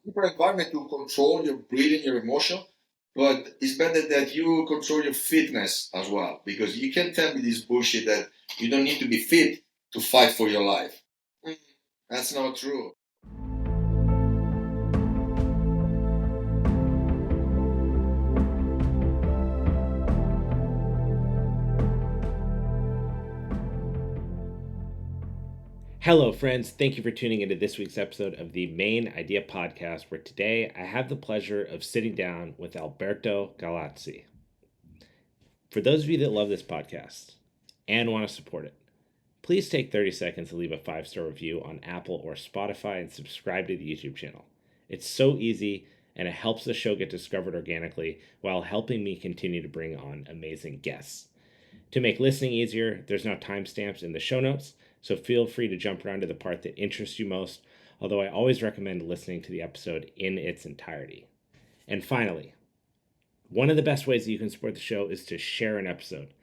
different environment to control your breathing, your emotion, but it's better that you control your fitness as well, because you can tell me this bullshit that you don't need to be fit to fight for your life. That's not true. Hello, friends. Thank you for tuning into this week's episode of the Mayn Idea Podcast, where today I have the pleasure of sitting down with Alberto Gallazzi. For those of you that love this podcast and want to support it, please take 30 seconds to leave a 5-star review on Apple or Spotify and subscribe to the YouTube channel. It's so easy and it helps the show get discovered organically while helping me continue to bring on amazing guests. To make listening easier, there's now timestamps in the show notes, so feel free to jump around to the part that interests you most, although I always recommend listening to the episode in its entirety. And finally, one of the best ways that you can support the show is to share an episode.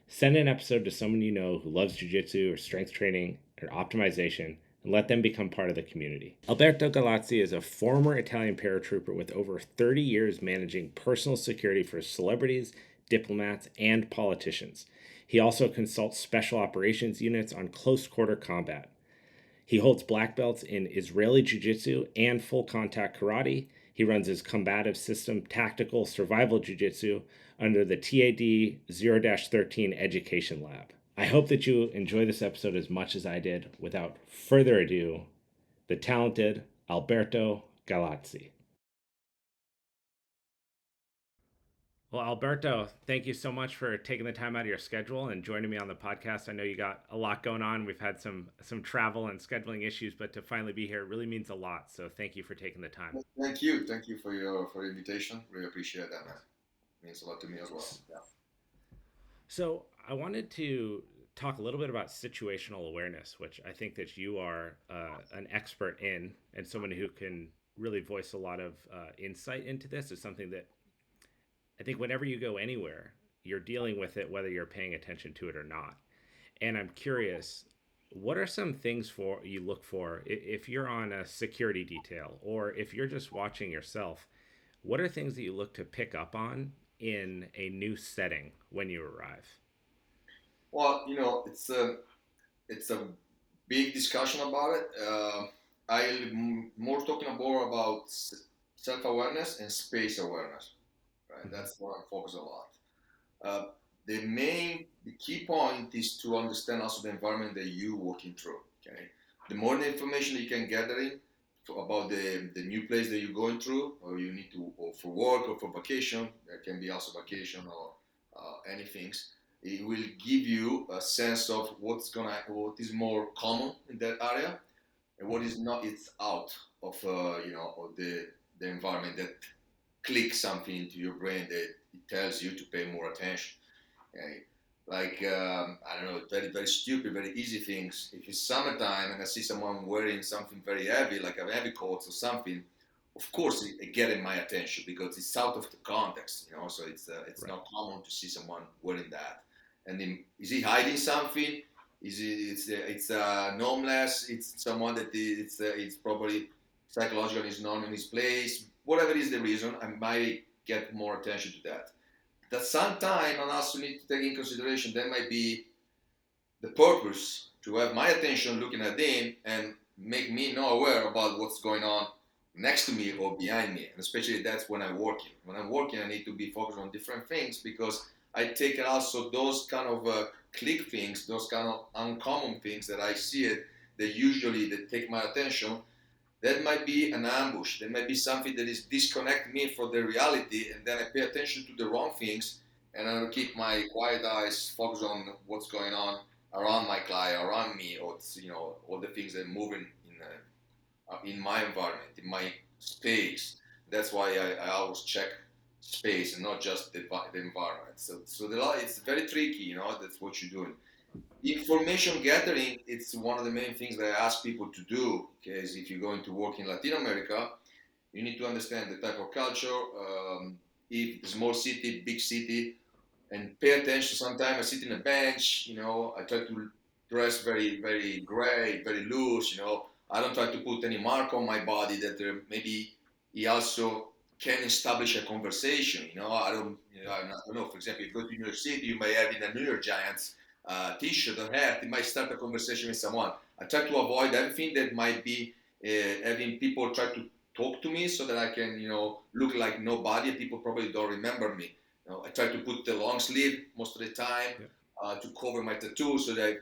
Send an episode to someone you know who loves jiu-jitsu or strength training or optimization, and let them become part of the community. Alberto Gallazzi is a former Italian paratrooper with over 30 years managing personal security for celebrities, diplomats, and politicians. He also consults special operations units on close quarter combat. He holds black belts in Israeli Jiu-Jitsu and full contact karate. He runs his combative system tactical survival jiu-jitsu under the TAD 0-13 Education Lab. I hope that you enjoy this episode as much as I did. Without further ado, the talented Alberto Gallazzi. Well, Alberto, thank you so much for taking the time out of your schedule and joining me on the podcast. I know you got a lot going on. We've had some travel and scheduling issues, but to finally be here really means a lot. So thank you for taking the time. Thank you for your invitation. Really appreciate that, man. It means a lot to me as well. Yeah. So I wanted to talk a little bit about situational awareness, which I think that you are an expert in, and someone who can really voice a lot of insight into this. Is something that I think whenever you go anywhere, you're dealing with it, whether you're paying attention to it or not. And I'm curious, what are some things for you look for if you're on a security detail or if you're just watching yourself? What are things that you look to pick up on in a new setting when you arrive? Well, it's a big discussion about it. I'm more talking more about self awareness and space awareness. Right, Mm-hmm. that's what I focus a lot. Uh, the key point is to understand also the environment that you're working through. Okay, the more the information you can gather in about the new place that you're going through, or you need to, or for work or for vacation, that can be also vacation or anything. It will give you a sense of what is more common in that area, and what is not. It's out of of the environment that clicks something into your brain that it tells you to pay more attention. Okay? Like I don't know, very very stupid, very easy things. If it's summertime and I see someone wearing something very heavy, like a heavy coat or something, of course it getting my attention because it's out of the context, So it's Right. not common to see someone wearing that. And then, is he hiding something? Is it? It's homeless. It's someone that it's probably psychologically is not in his place. Whatever is the reason, I might get more attention to that. That sometime and also need to take in consideration that might be the purpose to have my attention looking at them and make me not aware about what's going on next to me or behind me. And especially that's when I'm working. When I'm working, I need to be focused on different things because I take also those kind of click things, those kind of uncommon things that I see it that usually that take my attention. That might be an ambush. That might be something that is disconnect me from the reality, and then I pay attention to the wrong things, and I keep my quiet eyes focused on what's going on around my client, around me, or all the things that are moving in my environment, in my space. That's why I always check space and not just the environment. So it's very tricky. That's what you're doing. Information gathering, it's one of the main things that I ask people to do, because if you're going to work in Latin America, you need to understand the type of culture, if small city, big city, and pay attention. Sometimes I sit in a bench, I try to dress very, very gray, very loose, I don't try to put any mark on my body that there maybe he also can establish a conversation. I don't know. For example, you go to New York City, you may have in a New York Giants T-shirt or hat. You might start a conversation with someone. I try to avoid everything that might be having people try to talk to me so that I can, look like nobody. People probably don't remember me. I try to put the long sleeve most of the time Yep. to cover my tattoo so that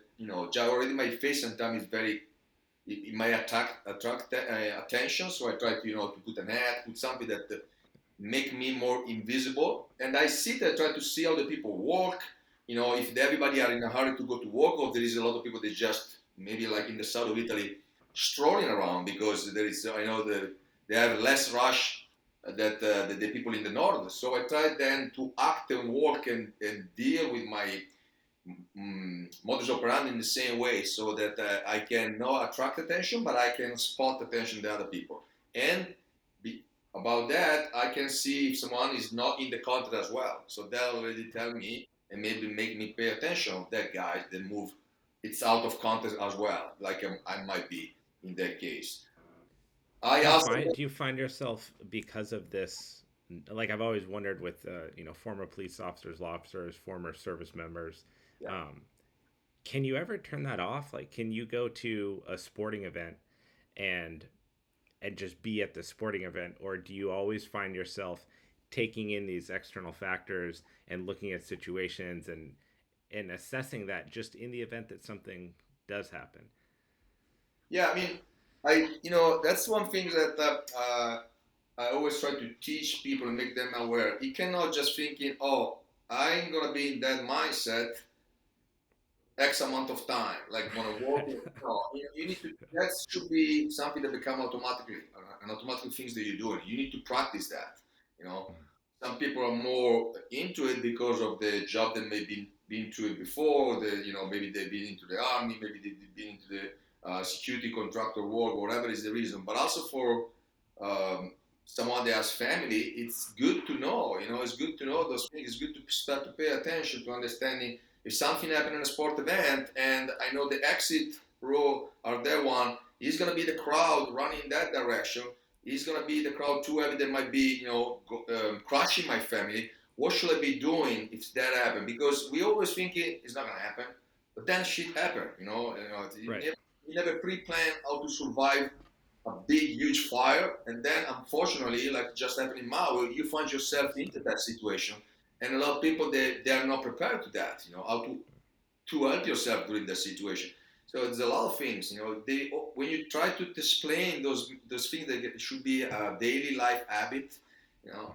already my face sometimes is very it might attract attention. So I try to to put an ad, put something that make me more invisible. And I sit and try to see how the people work. If everybody are in a hurry to go to work, or there is a lot of people that just maybe like in the south of Italy strolling around because there is I know that they have less rush that the people in the north. So I try then to act and work and deal with my modus operandi in the same way so that I can not attract attention, but I can spot attention to other people. And be, about that, I can see if someone is not in the content as well. So that already tell me and maybe make me pay attention of that guy that move. It's out of context as well, like I might be in that case. I also, Do you find yourself because of this? Like I've always wondered with former police officers, law officers, former service members. yeah, Um, can you ever turn that off? Like, can you go to a sporting event and just be at the sporting event, or do you always find yourself taking in these external factors and looking at situations and assessing that just in the event that something does happen? yeah. I mean, that's one thing that I always try to teach people and make them aware. You cannot just thinking, oh, I'm gonna be in that mindset X amount of time, like when I work. No, you need to. That should be something that become automatically an automatic things that you're doing. You need to practice that. You know, some people are more into it because of the job that maybe been to it before. Maybe they've been into the army, maybe they've been into the security contractor work, whatever is the reason. But also for um, someone that has family, it's good to know. It's good to know those things. It's good to start to pay attention to understanding if something happened in a sport event and I know the exit row are there one, he's going to be the crowd running in that direction. He's going to be the crowd too heavy that might be, crushing my family. What should I be doing if that happens? Because we always think it's not going to happen, but then shit happen. Right. You never pre-plan how to survive a big, huge fire, and then unfortunately, like just happened in Maui, you find yourself into that situation, and a lot of people they are not prepared to that. How to help yourself during that situation. So there's a lot of things. They when you try to explain those things that should be a daily life habit. You know,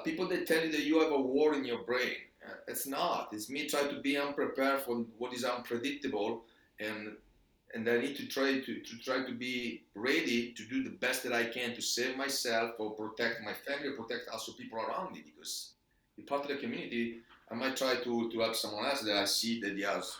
people that tell you that you have a war in your brain. It's not. It's me trying to be unprepared for what is unpredictable, and I need to try to be ready to do the best that I can to save myself or protect my family or protect also people around me because you're part of the community. I might try to help someone else that I see that he has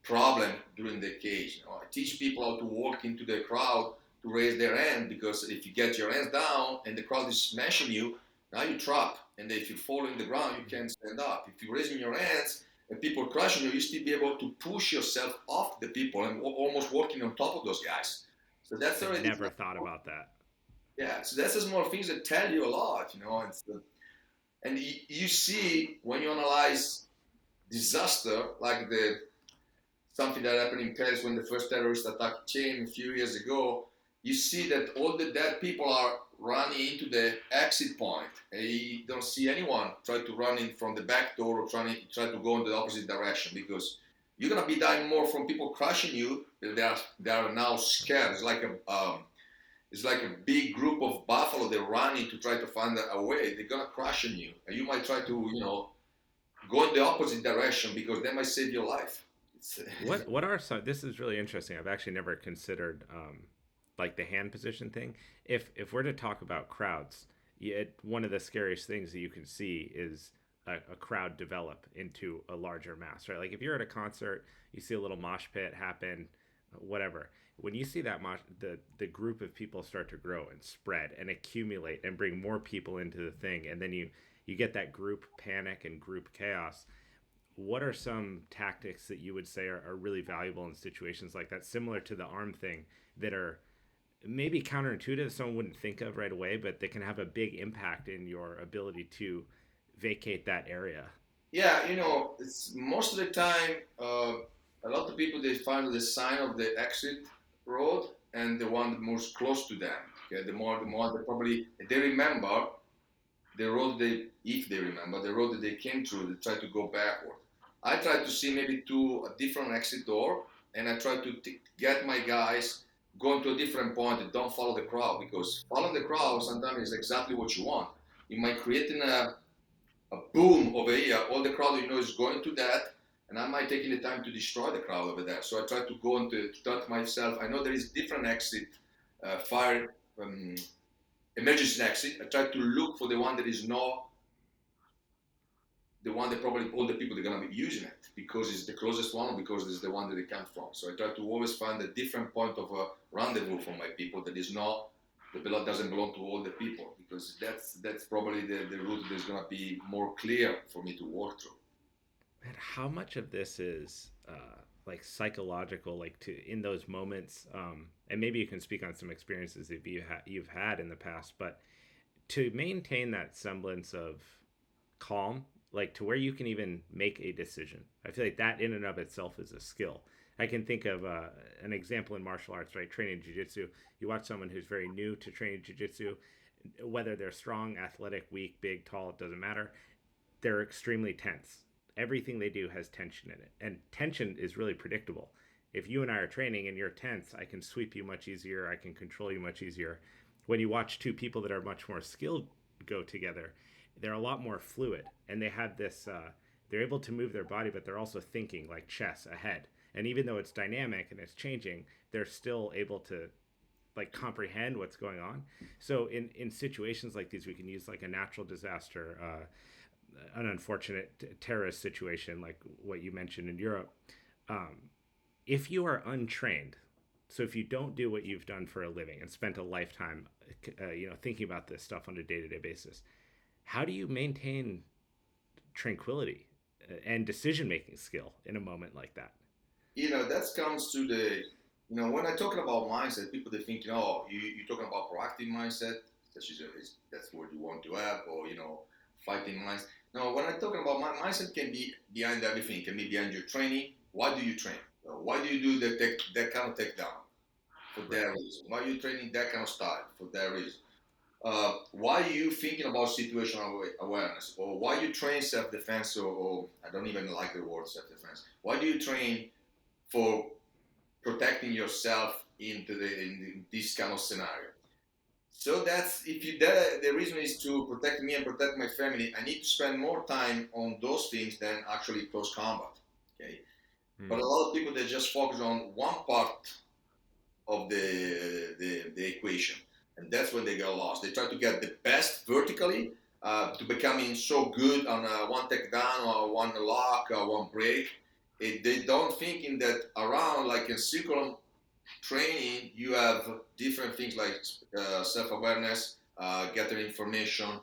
problem during the case. I teach people how to walk into the crowd to raise their hand because if you get your hands down and the crowd is smashing you, now you trap. And if you fall in the ground, you can't stand up. If you're raising your hands and people crushing you, you still be able to push yourself off the people and almost walking on top of those guys. So that's I'd already never thought about that. yeah. So that's the small things that tell you a lot. And you see when you analyze disaster like the something that happened in Paris when the first terrorist attack came a few years ago, you see that all the dead people are running into the exit point. And you don't see anyone try to run in from the back door or try to go in the opposite direction because you're gonna be dying more from people crushing you. They are now scared. It's like a big group of buffalo. They're running to try to find a way. They're gonna crush on you, and you might try to go in the opposite direction because they might save your life. It's, What are some? This is really interesting. I've actually never considered like the hand position thing. If we're to talk about crowds, one of the scariest things that you can see is a crowd develop into a larger mass, right? Like if you're at a concert, you see a little mosh pit happen, whatever. When you see that the group of people start to grow and spread and accumulate and bring more people into the thing, and then you get that group panic and group chaos. What are some tactics that you would say are really valuable in situations like that, similar to the arm thing, that are maybe counterintuitive, someone wouldn't think of right away, but they can have a big impact in your ability to vacate that area. Yeah, it's most of the time, a lot of people they find the sign of the exit road and the one most close to them. Okay, the more they probably they remember the road if they remember the road that they came through, they try to go backward. I try to see maybe to a different exit door, and I try to get my guys going to a different point and don't follow the crowd, because following the crowd sometimes is exactly what you want. You might create a boom over here, all the crowd is going to that, and I might taking the time to destroy the crowd over there. So I try to go into to touch myself. I know there is different exit, fire emergency exit. I try to look for the one that is not the one that probably all the people are going to be using it, because it's the closest one, because it's the one that they come from. So I try to always find a different point of a rendezvous for my people that is not the blood doesn't belong to all the people, because that's probably the route that's going to be more clear for me to walk through. And how much of this is like psychological, like to in those moments, and maybe you can speak on some experiences that you've had in the past, but to maintain that semblance of calm, like to where you can even make a decision. I feel like that in and of itself is a skill. I can think of an example in martial arts, right? Training jiu-jitsu. You watch someone who's very new to training jiu-jitsu, whether they're strong, athletic, weak, big, tall, it doesn't matter. They're extremely tense. Everything they do has tension in it. And tension is really predictable. If you and I are training and you're tense, I can sweep you much easier. I can control you much easier. When you watch two people that are much more skilled go together, they're a lot more fluid, and they have this they're able to move their body, but they're also thinking like chess ahead. And even though it's dynamic and it's changing, they're still able to like comprehend what's going on. So in situations like these, we can use like a natural disaster, an unfortunate terrorist situation like what you mentioned in Europe. If you are untrained, so if you don't do what you've done for a living and spent a lifetime thinking about this stuff on a day-to-day basis, how do you maintain tranquility and decision making skill in a moment like that? That comes to when I talking about mindset, people they think, you're talking about proactive mindset, that's what you want to have, or fighting minds. No, when I'm talking about my mindset, can be behind everything. Can be behind your training. Why do you train? Why do you do that kind of takedown? For Right. that reason. Why are you training that kind of style? For that reason. Why are you thinking about situational awareness? Or why you train self-defense, or I don't even like the word self-defense. Why do you train for protecting yourself in this kind of scenario? So that's if you that the reason is to protect me and protect my family. I need to spend more time on those things than actually close combat. Okay, but Hmm. a lot of people they just focus on one part of the equation, and that's when they get lost. They try to get the best vertically, to becoming so good on one takedown or one lock or one break. They don't think in that around like in circular training, you have different things like self-awareness, gathering information,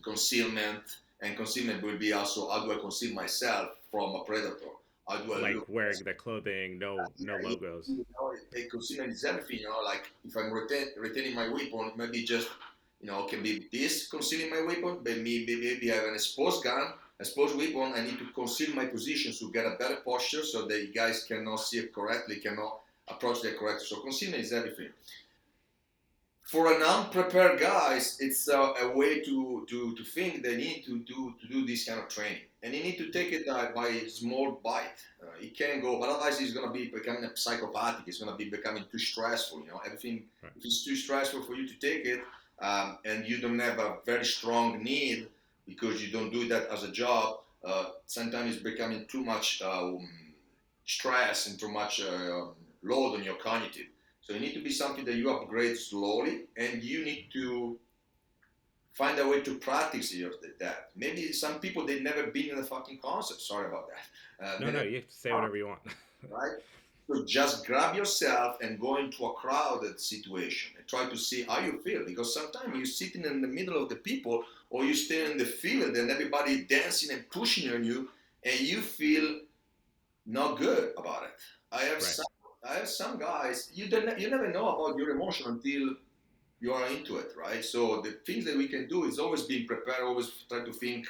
concealment, and concealment will be also how do I conceal myself from a predator? How do I Like look? wearing the clothing, no Yeah, logos. concealment is everything. Like if I'm retaining my weapon, maybe just can be this concealing my weapon, but maybe I have an exposed gun, exposed weapon. I need to conceal my position to get a better posture so that you guys cannot see it correctly, cannot approach that correctly. So concealment is everything. For an unprepared guys, it's a way to think they need to do this kind of training, and you need to take it by a small bite. It can go, but otherwise it's going to be becoming a psychopathic. It's going to be becoming too stressful. Everything Right. if it's too stressful for you to take it, and you don't have a very strong need because you don't do that as a job. Sometimes it's becoming too much stress and too much load on your cognitive. So you need to be something that you upgrade slowly, and you need to find a way to practice that. Maybe some people they've never been in a fucking concert. Sorry about that. No, no, you have to say whatever you want. Right? So just grab yourself and go into a crowded situation and try to see how you feel. Because sometimes you're sitting in the middle of the people, or you stay in the field and everybody dancing and pushing on you, and you feel not good about it. I have Right. I have some guys. You never know about your emotion until you are into it, right? So the things that we can do is always being prepared. Always try to think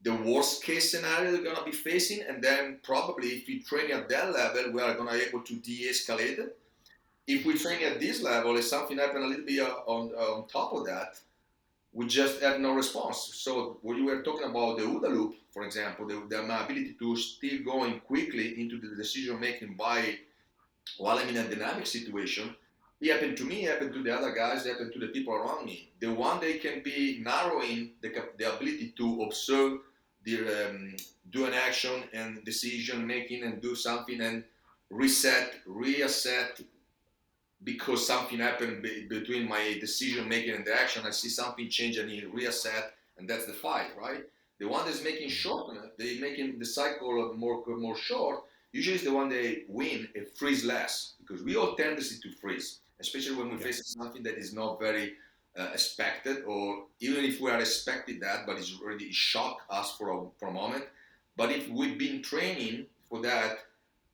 the worst case scenario they're gonna be facing, and then probably if we train at that level, we are gonna be able to de-escalate it. If we train at this level, if something happen a little bit on top of that, we just have no response. So when you were talking about the OODA loop, for example, the ability to still going quickly into the decision making by while I'm in a dynamic situation, it happened to me, it happened to the other guys, it happened to the people around me. The one they can be narrowing the ability to observe, the, do an action and decision making and do something and reset, reasset, because something happened between my decision making and the action. I see something change and he reset, and that's the fight, right? The one that's making short, they making the cycle more short. Usually, is the one they win and freeze less, because we all tendency to freeze, especially when we Yeah. face something that is not very expected, or even if we are expected that, but it's already shock us for a moment. But if we've been training for that,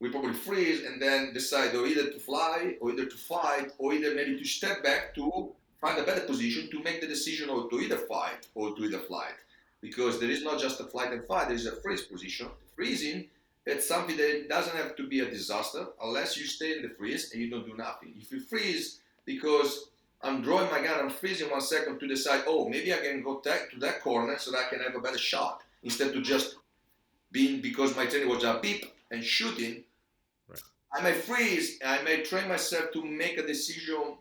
we probably freeze and then decide or either to fly or either to fight or either maybe to step back to find a better position to make the decision or to either fight or to either flight. Because there is not just a flight and fight, there is a freeze position. Freezing, it's something that doesn't have to be a disaster unless you stay in the freeze and you don't do nothing. If you freeze because I'm drawing my gun, I'm freezing 1 second to decide, oh, maybe I can go to that corner so that I can have a better shot instead to just being because my training was a beep and shooting. Right. I may freeze. I may train myself to make a decision,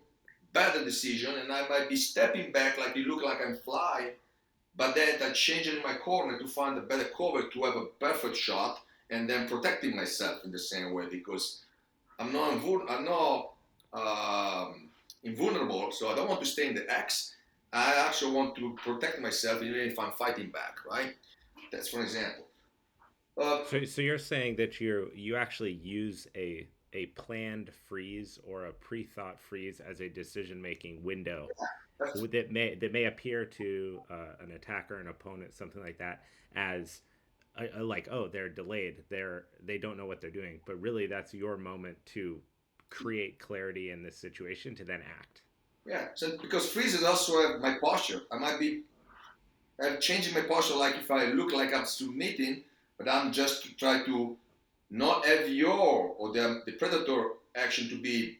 better decision, and I might be stepping back like it look like I'm flying, but then I'm changing my corner to find a better cover to have a perfect shot, and then protecting myself in the same way because I'm not invulnerable, so I don't want to stay in the X. I actually want to protect myself even if I'm fighting back, right? That's for example. Uh, So you're saying that you actually use a planned freeze or a pre-thought freeze as a decision-making window that's that may appear to an attacker, an opponent, something like that, as like, oh, they're delayed, they don't know what they're doing, but really that's your moment to create clarity in this situation to then act. Yeah, so because freeze is also my posture. I might be changing my posture, like if I look like I'm submitting, but I'm just to try to not have your or the predator action to be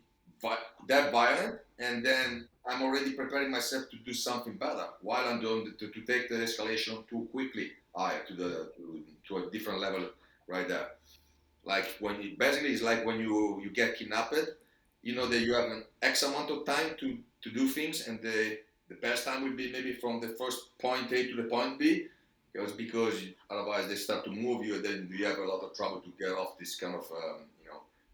that violent, and then I'm already preparing myself to do something better while I'm doing to take the escalation too quickly higher to a different level right there. Like when you, basically it's like when you get kidnapped, you know that you have an X amount of time to do things, and the best time will be maybe from the first point A to the point B, because otherwise they start to move you, and then you have a lot of trouble to get off this kind of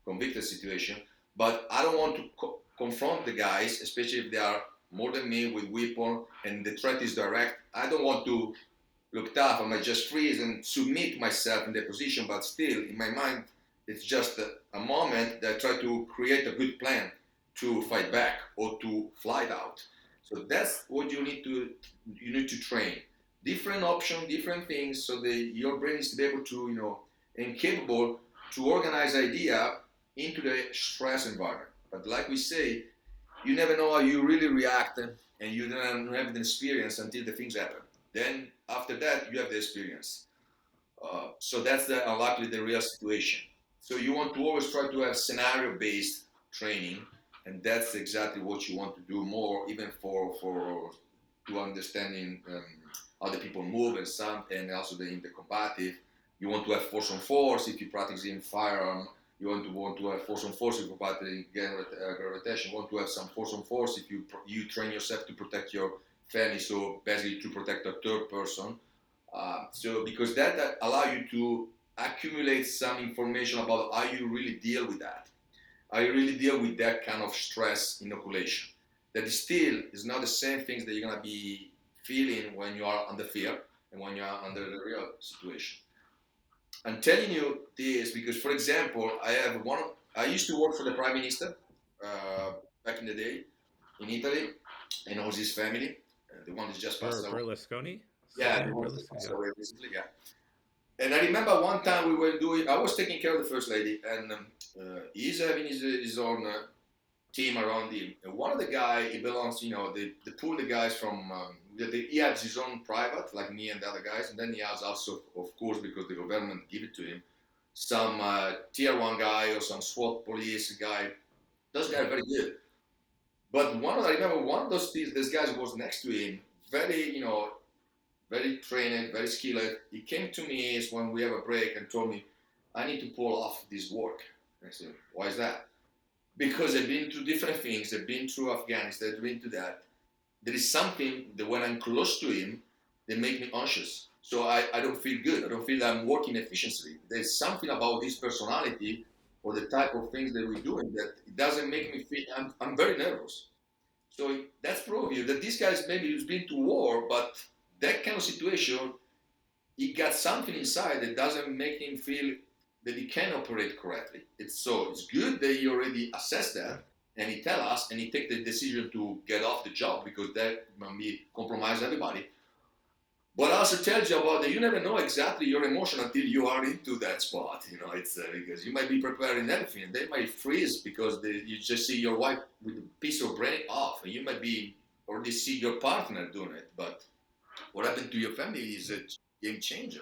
convicted situation. But I don't want to confront the guys, especially if they are more than me with weapon and the threat is direct. I don't want to look tough. I might just freeze and submit myself in the position, but still, in my mind, it's just a moment that I try to create a good plan to fight back or to fly out. So that's what you need to train. Different options, different things, so that your brain is to be able to, and capable to organize idea into the stress environment. But like we say, you never know how you really react, and you don't have the experience until the things happen. Then after that, you have the experience. So that's unlikely the real situation. So you want to always try to have scenario-based training, and that's exactly what you want to do more, even for to understanding how the people move and some, and also in the combative. You want to have force on force if you practice in firearm. You want to have force on force if you practice again gravitation. You want to have some force on force if you train yourself to protect your family. So basically to protect a third person. So because that allow you to accumulate some information about how you really deal with that. How you really deal with that kind of stress inoculation. That is still is not the same things that you're gonna be feeling when you are under fear and when you are under the real situation. I'm telling you this because, for example, I have one. I used to work for the prime minister uh, back in the day in Italy, and was his family, the one that just passed away. Berlusconi, Yeah, Silvio the one that just Berlusconi. passed Yeah. away recently. Yeah, and I remember one time we were doing. I was taking care of the first lady, and he's having his own team around him. And one of the guy, he belongs, they pull the guys from, he has his own private, like me and the other guys, and then he has also, of course, because the government give it to him, some tier one guy or some SWAT police guy. Those guys are very good. But I remember one of those guys was next to him, very, very trained, very skilled. He came to me when we have a break and told me, I need to pull off this work. I said, why is that? Because they've been through different things. They've been through Afghanistan. They've been to that. There is something that when I'm close to him, they make me anxious. So I don't feel good. I don't feel I'm working efficiently. There's something about his personality or the type of things that we're doing that it doesn't make me feel. I'm very nervous. So that's probably that this guy's maybe he's been to war, but that kind of situation, he got something inside that doesn't make him feel that he can operate correctly. It's good that he already assessed that and he tell us and he take the decision to get off the job because that might be compromise everybody. But also tells you about that you never know exactly your emotion until you are into that spot. It's because you might be preparing everything and they might freeze because you just see your wife with a piece of brain off and you might be already see your partner doing it. But what happened to your family is a game changer.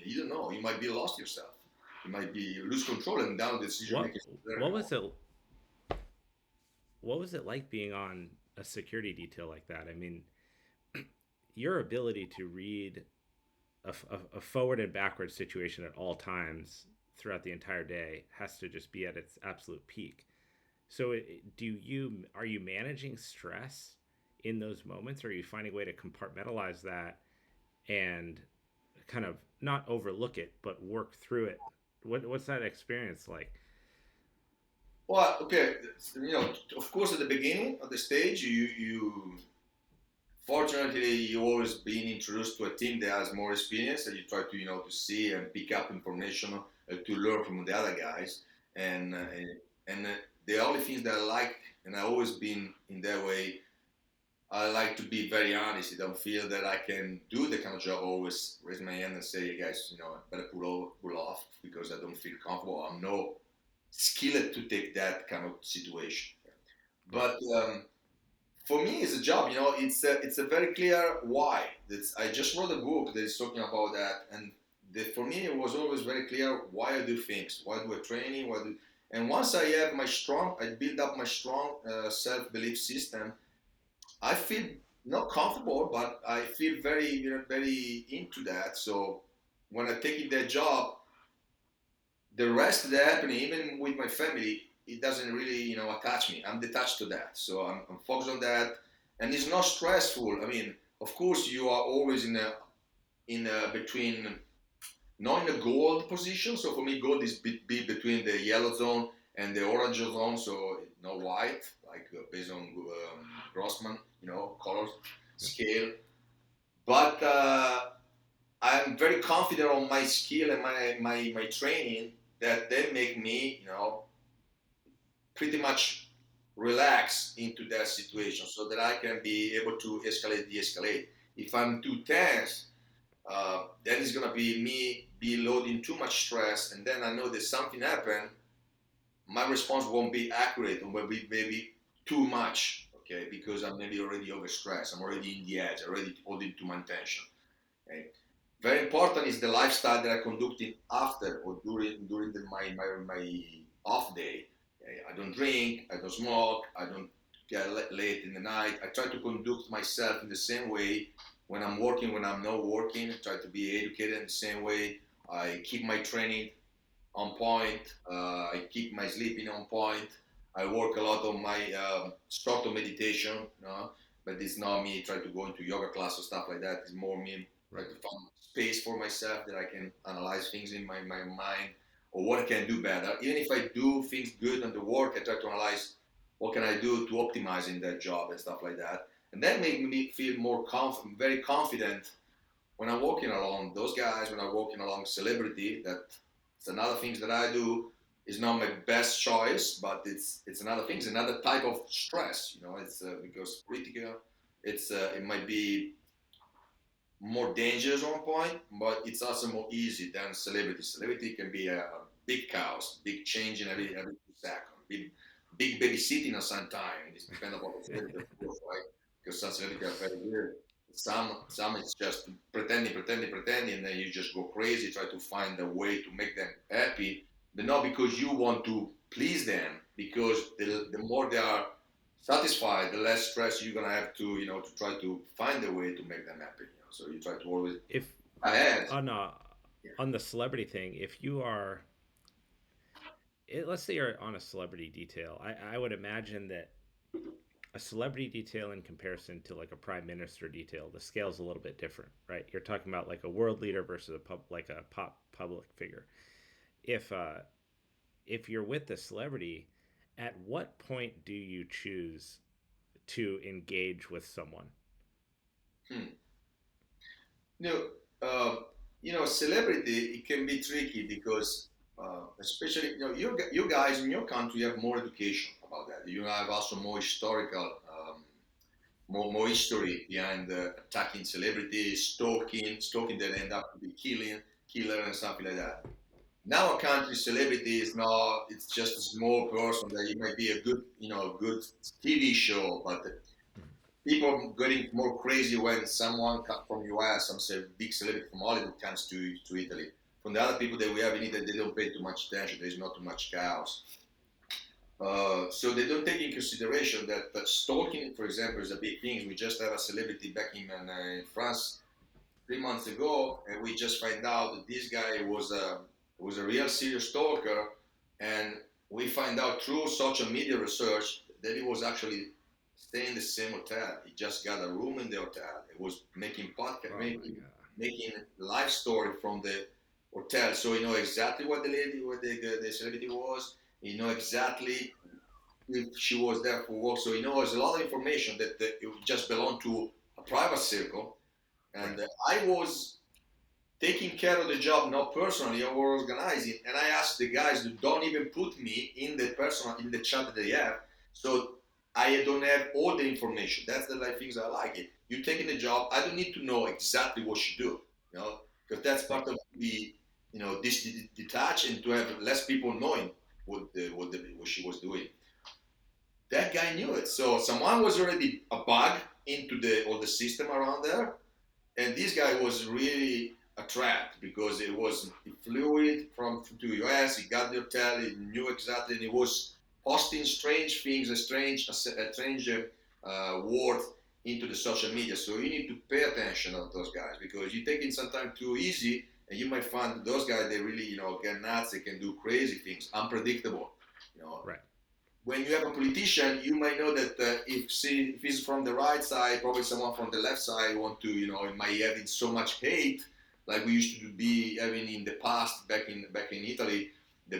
You don't know. You might be lost yourself. You might be lose control and down the decision What making. what was it what was it like being on a security detail like that? I mean, your ability to read a forward and backward situation at all times throughout the entire day has to just be at its absolute peak. So, are you managing stress in those moments, or are you finding a way to compartmentalize that and kind of not overlook it, but work through it? What's that experience like? Well, okay, of course, at the beginning of the stage, you fortunately you always been introduced to a team that has more experience, and you try to to see and pick up information to learn from the other guys, and the only things that I like, and I always been in that way. I like to be very honest. I don't feel that I can do the kind of job. I always raise my hand and say, hey guys, I better pull off because I don't feel comfortable. I'm no skilled to take that kind of situation. Right. But for me, it's a job. It's a very clear why. I just wrote a book that is talking about that, and for me, it was always very clear why I do things, why do I training, and once I build up my strong self belief system. I feel not comfortable, but I feel very, very into that. So when I take in that job, the rest that happening, even with my family, it doesn't really, attach me. I'm detached to that. So I'm focused on that, and it's not stressful. I mean, of course, you are always in a between not in a gold position. So for me, gold is be between the yellow zone and the orange zone. So no white, like based on Grossman, color scale. But I'm very confident on my skill and my training that they make me, pretty much relax into that situation so that I can be able to escalate, de-escalate. If I'm too tense, then it's gonna be me be loading too much stress, and then I know that something happened. My response won't be accurate, or will be maybe too much, okay? Because I'm maybe already overstressed. I'm already in the edge, already holding too much tension. Okay? Very important is the lifestyle that I conducted after or during my off day. Okay? I don't drink, I don't smoke, I don't get late in the night. I try to conduct myself in the same way when I'm working, when I'm not working. I try to be educated in the same way. I keep my training on point. I keep my sleeping on point. I work a lot on my sort of meditation, but it's not me trying to go into yoga class or stuff like that. It's more me trying Right. to find space for myself that I can analyze things in my mind or what I can do better. Even if I do things good on the work, I try to analyze what can I do to optimize in that job and stuff like that. And that makes me feel more very confident when I'm walking along those guys, when I'm walking along celebrity, it's another things that I do is not my best choice, but it's another thing, it's another type of stress. It's because political, it might be more dangerous on point, but it's also more easy than celebrity. Celebrity can be a big cows, big change in every 2 seconds, big babysitting at some time. It depends on what the celebrity, of course, right? Because some celebrities are very weird. Some it's just pretending, and then you just go crazy, try to find a way to make them happy, but not because you want to please them, because the more they are satisfied, the less stress you're gonna have to, to try to find a way to make them happy. So you try to always If ahead. on Yeah. on the celebrity thing, if you are, let's say you're on a celebrity detail, I would imagine that a celebrity detail in comparison to like a prime minister detail, the scale's a little bit different, right? You're talking about like a world leader versus like a pop public figure. If if you're with the celebrity, at what point do you choose to engage with someone? Hmm. You know, celebrity, it can be tricky because, especially, you guys in your country have more education about that. You have also more historical, more history behind attacking celebrities, stalking that end up to be killer and something like that. Now, a country celebrity is not. It's just a small person that it might be a good, good TV show, but people getting more crazy when someone from US, some say big celebrity from Hollywood comes to Italy. From the other people that we have in Italy, they don't pay too much attention. There's not too much chaos. So they don't take in consideration that stalking, for example, is a big thing. We just have a celebrity back in France 3 months ago, and we just find out that this guy was a real serious stalker, and we find out through social media research that he was actually staying in the same hotel. He just got a room in the hotel. He was making podcast, Oh my making live story from the hotel. So you know exactly what the celebrity was. You know exactly if she was there for work. So he knows a lot of information that it just belonged to a private circle. god. And Right. I was taking care of the job, not personally, I was organizing. And I asked the guys to don't even put me in the personal in the chat that they have, so I don't have all the information. That's the like things I like it. You're taking the job. I don't need to know exactly what you do, because that's Right. part of the, this detach and to have less people knowing what she was doing. That guy knew it. So someone was already a bug into the all the system around there, and this guy was really a trap because he flew it from to US. He got the hotel. He knew exactly, and he was posting strange things, a strange word into the social media. So you need to pay attention of those guys because you're taking sometimes too easy, and you might find that those guys they really get nuts. They can do crazy things, unpredictable. You know, Right. when you have a politician, you might know that if he's from the right side, probably someone from the left side want to, it might having so much hate, like we used to be having in the past back in Italy, the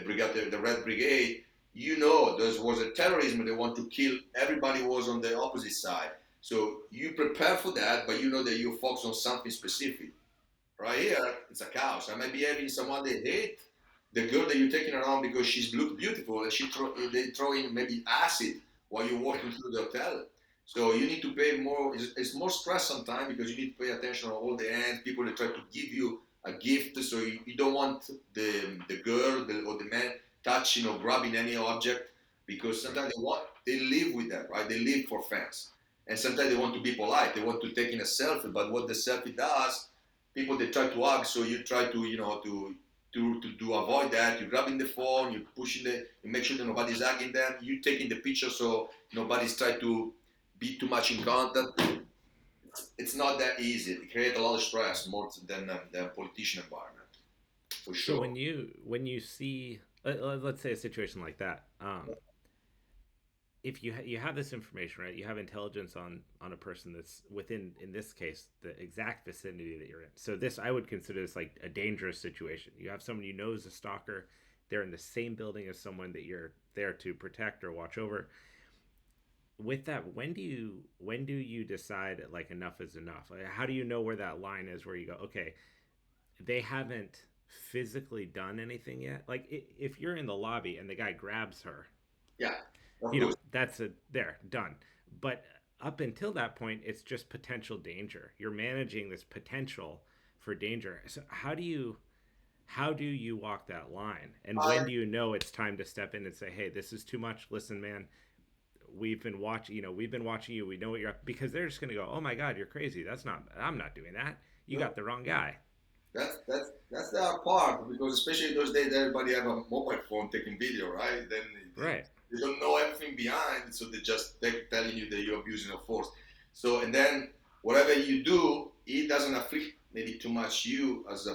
Red Brigade. There was a terrorism. They want to kill everybody who was on the opposite side. So you prepare for that, but you know that you focus on something specific. Right here, it's a chaos. I might be having someone they hate the girl that you're taking around because she's look beautiful, and they throw in maybe acid while you're walking through the hotel. So you need to pay more. It's more stress sometimes because you need to pay attention on all the ends. People that try to give you a gift, so you don't want the girl or the man touching or grabbing any object because Right. sometimes they live with that, right? They live for fans, and sometimes they want to be polite. They want to take in a selfie, but what the selfie does, people they try to hug, so you try to to avoid that. You're grabbing the phone, you're pushing you make sure that nobody's hugging them, you taking the picture so nobody's trying to be too much in contact. It's not that easy. It creates a lot of stress more than the politician environment, for So sure. when you see, let's say a situation like that, if you have this information, right, you have intelligence on a person that's within, in this case, the exact vicinity that you're in. So this, I would consider this like a dangerous situation. You have someone you know is a stalker. They're in the same building as someone that you're there to protect or watch over. With that, when do you decide like enough is enough? Like, how do you know where that line is where you go, okay, they haven't physically done anything yet? Like if you're in the lobby and the guy grabs her, Yeah, of you know, course. that's a there done. But up until that point, it's just potential danger. You're managing this potential for danger. So how do you walk that line? And I when do you know it's time to step in and say, hey, this is too much? Listen, man, we've been watching, we've been watching you. We know what you're up, because they're just going to go, oh my God, you're crazy. That's not, I'm not doing that. You no, got the wrong guy. that's the hard part because especially those days everybody have a mobile phone taking video, right? Then Right. they don't know everything behind, so they just telling you that you're abusing of force. So and then whatever you do, it doesn't afflict maybe too much you as a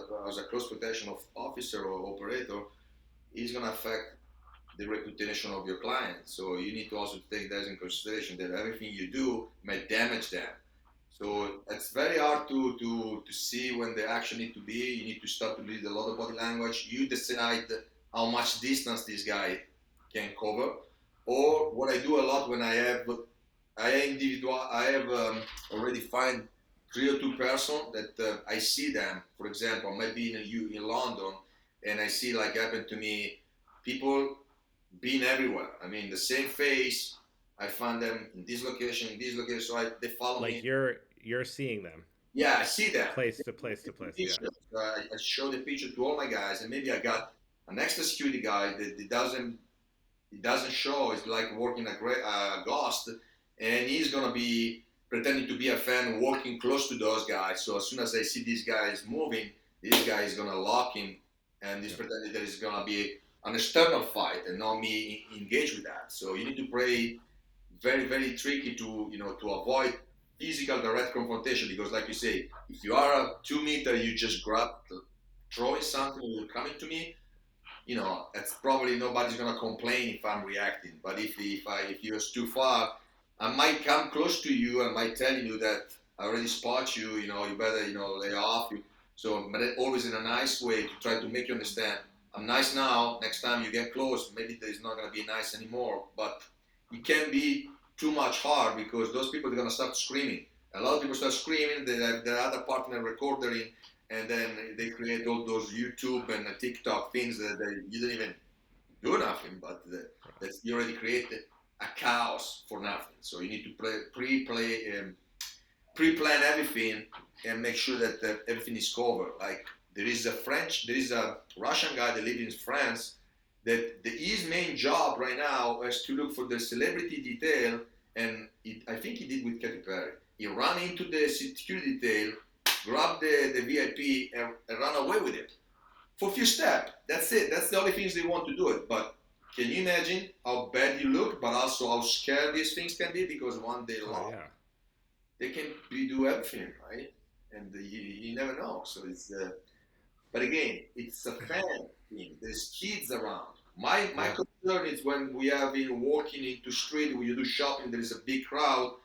close protection of officer or operator. It's gonna affect the reputation of your client. So you need to also take that in consideration that everything you do may damage them. So it's very hard to see when the action need to be. You need to start to read a lot of body language. You decide how much distance this guy can cover. Or what I do a lot when I have already find 3 or 2 person that I see them. For example, maybe in London, and I see like happened to me, people being everywhere. I mean, the same face. I find them in this location, in this location. So they follow Like me. you're seeing them Yeah, I see them. place to place to place. Yeah. I show the picture to all my guys, and maybe I got an extra security guy that it doesn't show. It's like working a ghost, and he's gonna be pretending to be a fan, walking close to those guys. So as soon as I see these guys moving, this guy is gonna lock him, and he's Yeah. pretending that it's gonna be an external fight, and not me engage with that. So you need to play very very tricky to avoid physical direct confrontation because, like you say, if you are a 2 meter, you just grab, throwing something, you're coming to me, it's probably nobody's gonna complain if I'm reacting. But if you're too far, I might come close to you. I might tell you that I already spot you. You better lay off. So, but always in a nice way to try to make you understand. I'm nice now. Next time you get close, maybe it's not gonna be nice anymore. But it can be too much hard because those people are gonna start screaming. A lot of people start screaming. They have their other partner recording, and then they create all those YouTube and TikTok things that you don't even do nothing, but that you already created a chaos for nothing. So you need to pre-plan everything and make sure that everything is covered. Like there is a Russian guy that lives in France that his main job right now is to look for the celebrity detail, and I think he did with Katy Perry. He ran into the security detail, grab the VIP and run away with it for a few steps. That's it. That's the only things they want to do it. But can you imagine how bad you look, but also how scared these things can be? Because one day Oh long, yeah. they can redo everything, right? And you never know. So but again, it's a fan thing. There's kids around. My Yeah. concern is when we have been walking into street where you do shopping, there is a big crowd.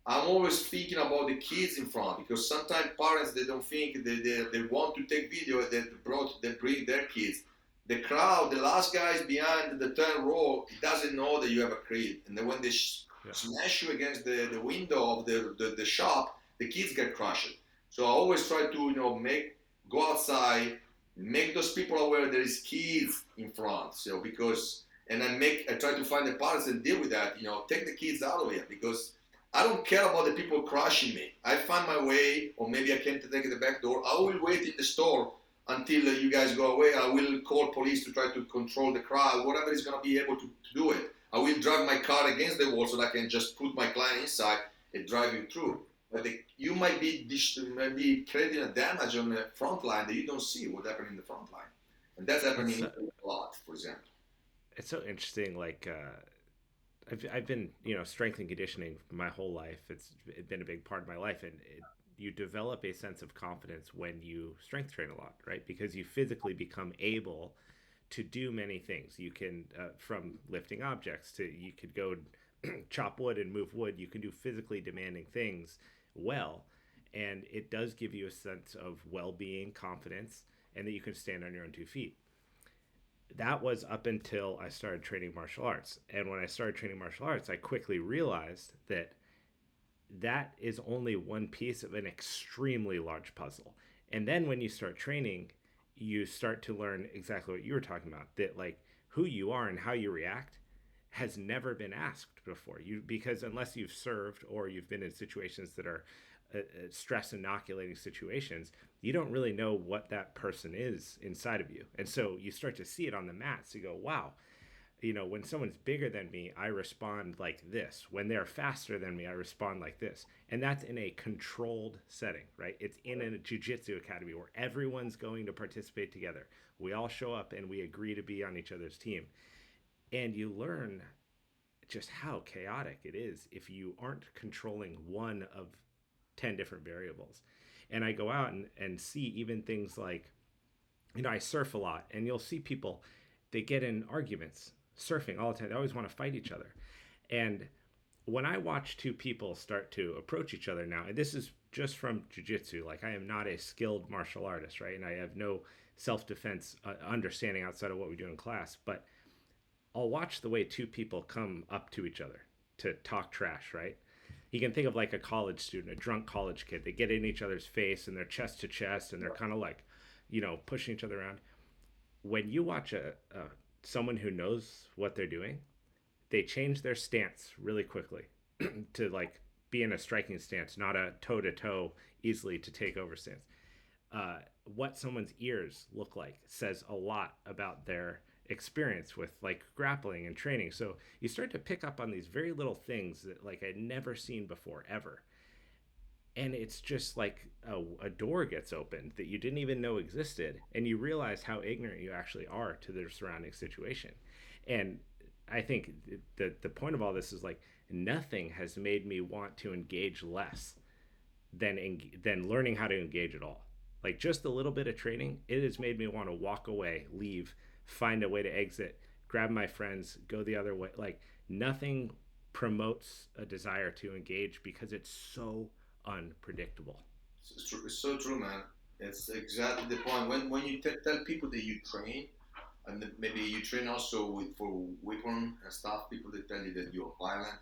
I'm always thinking about the kids in front because sometimes parents they don't think they want to take video they bring their kids. The crowd, the last guys behind the third row, he doesn't know that you have a kid, and then when they Yeah. smash you against the window of the shop, the kids get crushed. So I always try to make go outside, make those people aware there is kids in front. So because and I try to find the parents and deal with that. Take the kids out of here because I don't care about the people crushing me. I find my way, or maybe I can't take the back door. I will wait in the store until you guys go away. I will call police to try to control the crowd, whatever is going to be able to do it. I will drive my car against the wall so that I can just put my client inside and drive you through. But you might be creating a damage on the front line that you don't see what happened in the front line. And that's It's happening so, a lot, for example. it's so interesting. Like I've been strength and conditioning my whole life. It's been a big part of my life, and you develop a sense of confidence when you strength train a lot, right? Because you physically become able to do many things. You can from lifting objects to you could go chop wood and move wood. You can do physically demanding things well, and it does give you a sense of well-being, confidence, and that you can stand on your own 2 feet. That was up until I started training martial arts. And when I started training martial arts, I quickly realized that that is only one piece of an extremely large puzzle. And then when you start training, you start to learn exactly what you were talking about, that like who you are and how you react has never been asked before. You because unless you've served or you've been in situations that are stress inoculating situations, you don't really know what that person is inside of you. And so you start to see it on the mats. You go, wow, when someone's bigger than me, I respond like this. When they're faster than me, I respond like this. And that's in a controlled setting, right? It's in a jiu-jitsu academy where everyone's going to participate together. We all show up and we agree to be on each other's team. And you learn just how chaotic it is if you aren't controlling one of 10 different variables. And I go out and see even things like, I surf a lot, and you'll see people, they get in arguments surfing all the time. They always want to fight each other. And when I watch two people start to approach each other now, and this is just from jujitsu, like I am not a skilled martial artist, right? And I have no self defense understanding outside of what we do in class, but I'll watch the way two people come up to each other to talk trash, right? You can think of like a college student, a drunk college kid. They get in each other's face and they're chest to chest and they're kind of like, pushing each other around. When you watch a someone who knows what they're doing, they change their stance really quickly to like be in a striking stance, not a toe to toe, easily to take over stance. What someone's ears look like says a lot about their experience with like grappling and training. So you start to pick up on these very little things that like I'd never seen before ever. And it's just like a door gets opened that you didn't even know existed, and you realize how ignorant you actually are to the surrounding situation. And I think the point of all this is like nothing has made me want to engage less than learning how to engage at all. Like just a little bit of training, it has made me want to walk away, leave, find a way to exit, grab my friends, go the other way. Like nothing promotes a desire to engage because it's so unpredictable. It's so true, man. It's exactly the point. When you tell people that you train, and that maybe you train also with for weapon and stuff, people that tell you that you're violent.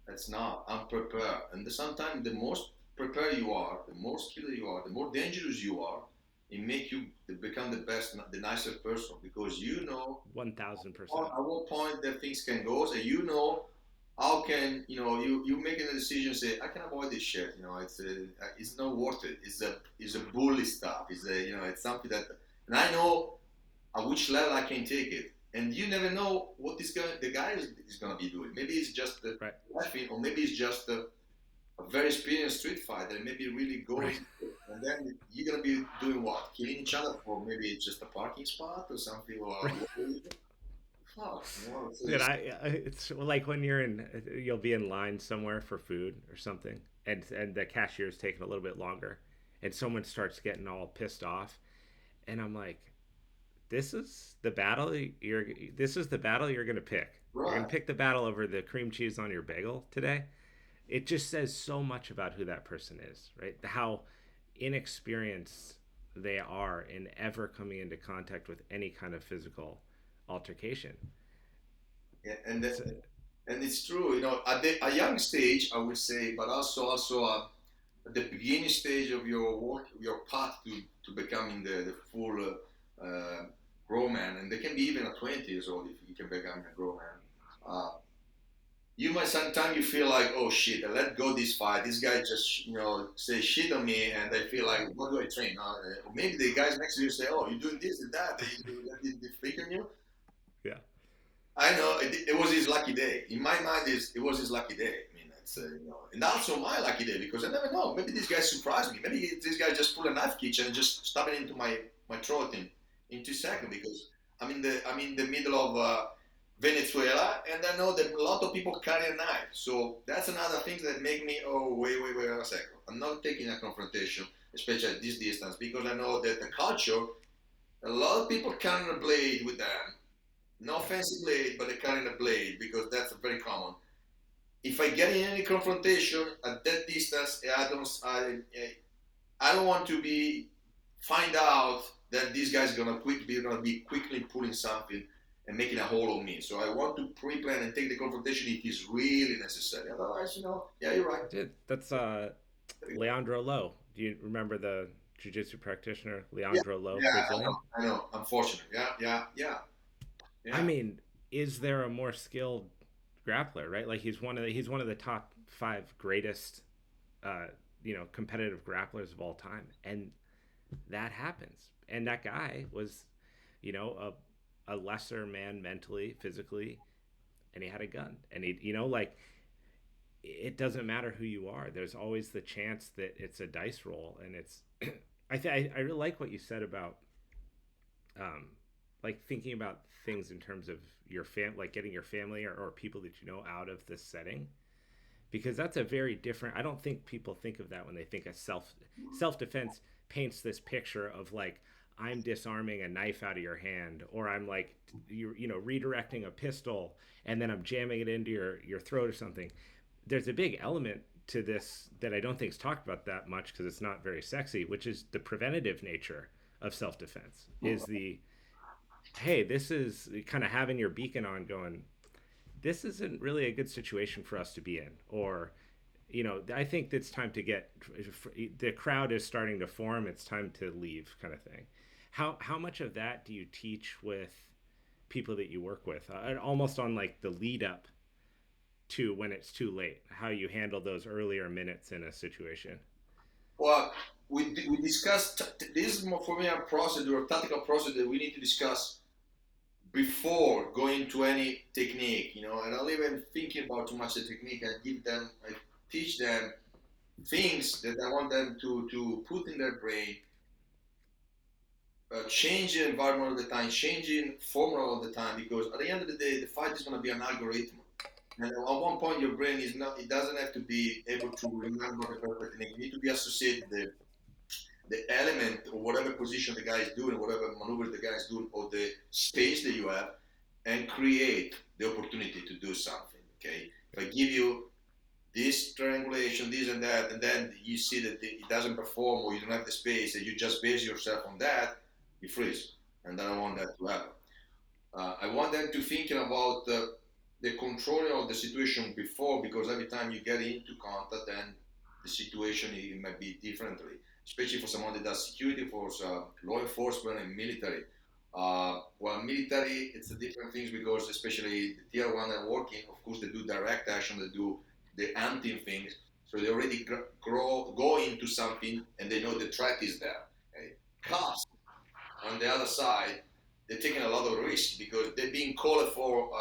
That's not. I'm prepared. And sometimes the most prepared you are, the more skilled you are, the more dangerous you are, it make you become the best, the nicer person because you know 1000%. at what point that things can go, and you know how can you making a decision say I can avoid this shit. It's not worth it. It's a bully stuff. It's something that, and I know at which level I can take it. And you never know what the guy is gonna be doing. Maybe it's just the Right. laughing, or maybe it's just a very experienced street fighter, maybe really Right. going, and then you're gonna be doing what? Killing each other for maybe it's just a parking spot or something, or Right. fuck, Dude, it's like when you'll be in line somewhere for food or something, and the cashier's taking a little bit longer, and someone starts getting all pissed off, and I'm like, this is the battle you're gonna pick. You're gonna right. pick the battle over the cream cheese on your bagel today. It just says so much about who that person is, right? How inexperienced they are in ever coming into contact with any kind of physical altercation. Yeah, It's and it's true. At a young stage, I would say, but also at the beginning stage of your work, your path to becoming the full grown man, and they can be even at 20 years old if you can become a grown man. You might sometimes you feel like, oh shit, I let go this fight. This guy just say shit on me, and I feel like, what do I train? Or maybe the guys next to you say, oh, you're doing this and that. They freaking you. yeah, I know it was his lucky day. In my mind, it was his lucky day. I mean, and also my lucky day because I never know. Maybe this guy surprised me. Maybe this guy just pulled a knife kitchen and just stubbed it into my throat in 2 seconds because I'm in the middle of Venezuela and I know that a lot of people carry a knife. So that's another thing that make me wait a second. I'm not taking a confrontation, especially at this distance, because I know that the culture, a lot of people carry a blade with them, no fancy blade, but a kind of blade because that's very common. If I get in any confrontation at that distance, I don't want to be find out that this guy's gonna be quickly pulling something and making a hole on me. So I want to pre-plan and take the confrontation if it's really necessary. Otherwise, yeah, you're right. dude, that's Leandro Lowe. Do you remember the jiu-jitsu practitioner Yeah, Leandro Lowe, yeah, I know, Brazilian? I know. Unfortunate. Yeah, yeah, yeah, I yeah. mean, is there a more skilled? grappler, right? Like he's one of the top five greatest, uh, competitive grapplers of all time, and that happens. And that guy was, a lesser man mentally, physically, and he had a gun, and like it doesn't matter who you are. There's always the chance that it's a dice roll, and it's. I really like what you said about um, like thinking about things in terms of your like getting your family or people that you know out of this setting, because that's a very different. I don't think people think of that when they think of self defense paints this picture of like I'm disarming a knife out of your hand, or I'm like redirecting a pistol and then I'm jamming it into your throat or something. There's a big element to this that I don't think is talked about that much because it's not very sexy, which is the preventative nature of self defense. Is the hey, this is kind of having your beacon on, going, this isn't really a good situation for us to be in, or I think it's time to get, the crowd is starting to form, it's time to leave, kind of thing. How much of that do you teach with people that you work with, almost on like the lead up to when it's too late, how you handle those earlier minutes in a situation? Well, we discussed this is more for me a procedure, a tactical process that we need to discuss before going to any technique, and I don't even thinking about too much the technique. I teach them things that I want them to put in their brain, change the environment all the time, changing formula all the time, because at the end of the day, the fight is going to be an algorithm. And at one point, your brain is not, it doesn't have to be able to remember the perfect technique. You need to be associated the element or whatever position the guy is doing, whatever maneuver the guy is doing, or the space that you have, and create the opportunity to do something. Okay, if I give you this triangulation, this and that, and then you see that it doesn't perform or you don't have the space, and you just base yourself on that, you freeze. And I don't want that to happen. I want them to thinking about the controlling of the situation before, because every time you get into contact, then the situation it might be differently, especially for someone that does security force, law enforcement, and military. Well, military, it's a different things because especially the tier one are working, of course, they do direct action, they do the hunting things, so they already go into something and they know the threat is there. Okay? Cops, on the other side, they're taking a lot of risk because they're being called for,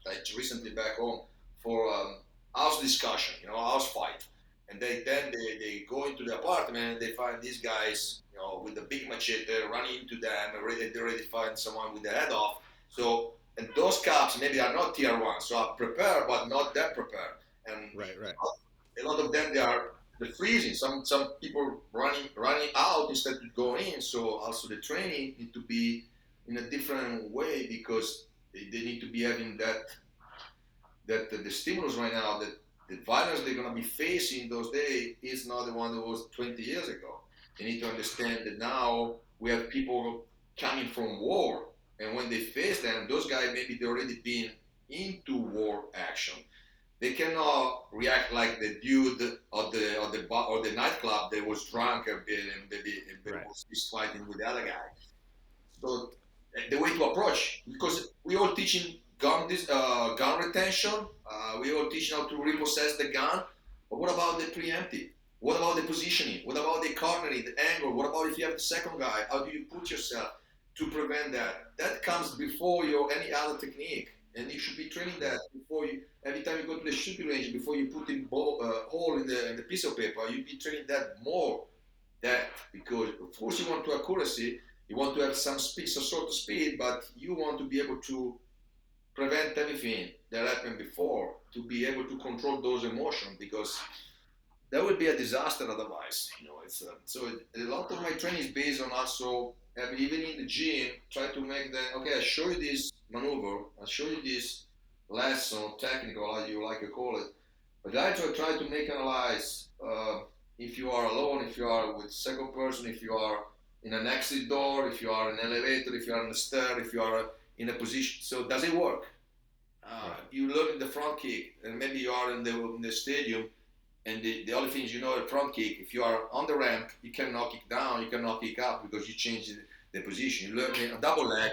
like recently back home, for house discussion, house fight. And then they go into the apartment and they find these guys, with the big machete running into them. They already find someone with the head off. So, and those cops maybe are not tier one, so are prepared but not that prepared. And Right. a lot of them they're freezing. Some people running out instead of going in. So also the training need to be in a different way because they need to be having that the stimulus right now, that the violence they're going to be facing those days is not the one that was 20 years ago. They need to understand that now we have people coming from war, and when they face them, those guys maybe they already been into war action. They cannot react like the dude of the bar or the nightclub that was drunk and Right. was fighting with the other guy. So the way to approach, because we all teaching gun retention, we all teach how to repossess the gun. But what about the preemptive? What about the positioning? What about the cornering, the angle? What about if you have the second guy? How do you put yourself to prevent that? That comes before your any other technique, and you should be training that Right. before you. Every time you go to the shooting range, before you put in hole in the piece of paper, you be training that more. That because of course you want to accuracy, you want to have some speed, some sort of speed, but you want to be able to prevent anything that happened before, to be able to control those emotions, because that would be a disaster otherwise. It's so a lot of my training is based on also even in the gym try to make the okay. I show you this maneuver, I show you this lesson, technical, how you like to call it, but I try to make analyze if you are alone, if you are with second person, if you are in an exit door, if you are in an elevator, if you are on the stair, if you are in a position. So does it work? Right. You learn the front kick, and maybe you are in the stadium, and the only thing is the front kick. If you are on the ramp, you cannot kick down, you cannot kick up because you change the position. You learn a double leg,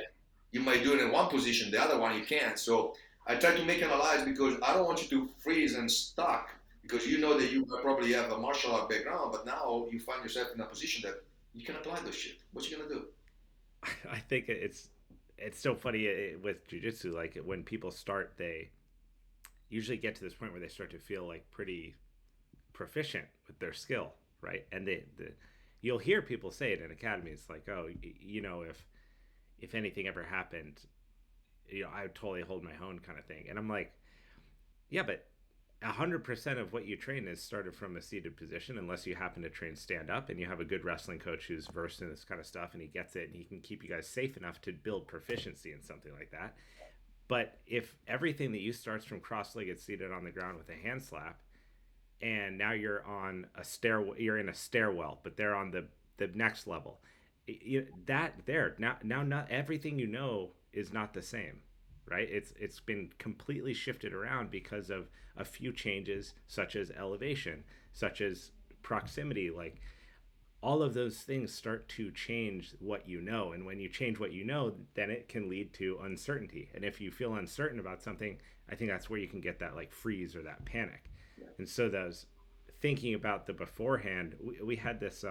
you might do it in one position, the other one you can't. So I try to make analyze because I don't want you to freeze and stuck because you know that you probably have a martial art background, but now you find yourself in a position that you can apply those shit. What you gonna do? I think it's so funny with jujitsu. Like when people start, they usually get to this point where they start to feel like pretty proficient with their skill, right? And you'll hear people say it in academies, like, "Oh, if anything ever happened, I would totally hold my own," kind of thing. And I'm like, yeah, but 100% of what you train is started from a seated position, unless you happen to train stand up and you have a good wrestling coach who's versed in this kind of stuff and he gets it and he can keep you guys safe enough to build proficiency in something like that. But if everything that you starts from cross-legged seated on the ground with a hand slap, and now you're on a stair, you're in a stairwell, but they're on the next level. That there now not everything is not the same, right? It's been completely shifted around because of a few changes, such as elevation, such as proximity. Like all of those things start to change what you know, and when you change what you know, then it can lead to uncertainty. And if you feel uncertain about something, I think that's where you can get that like freeze or that panic. And so those thinking about the beforehand, we had this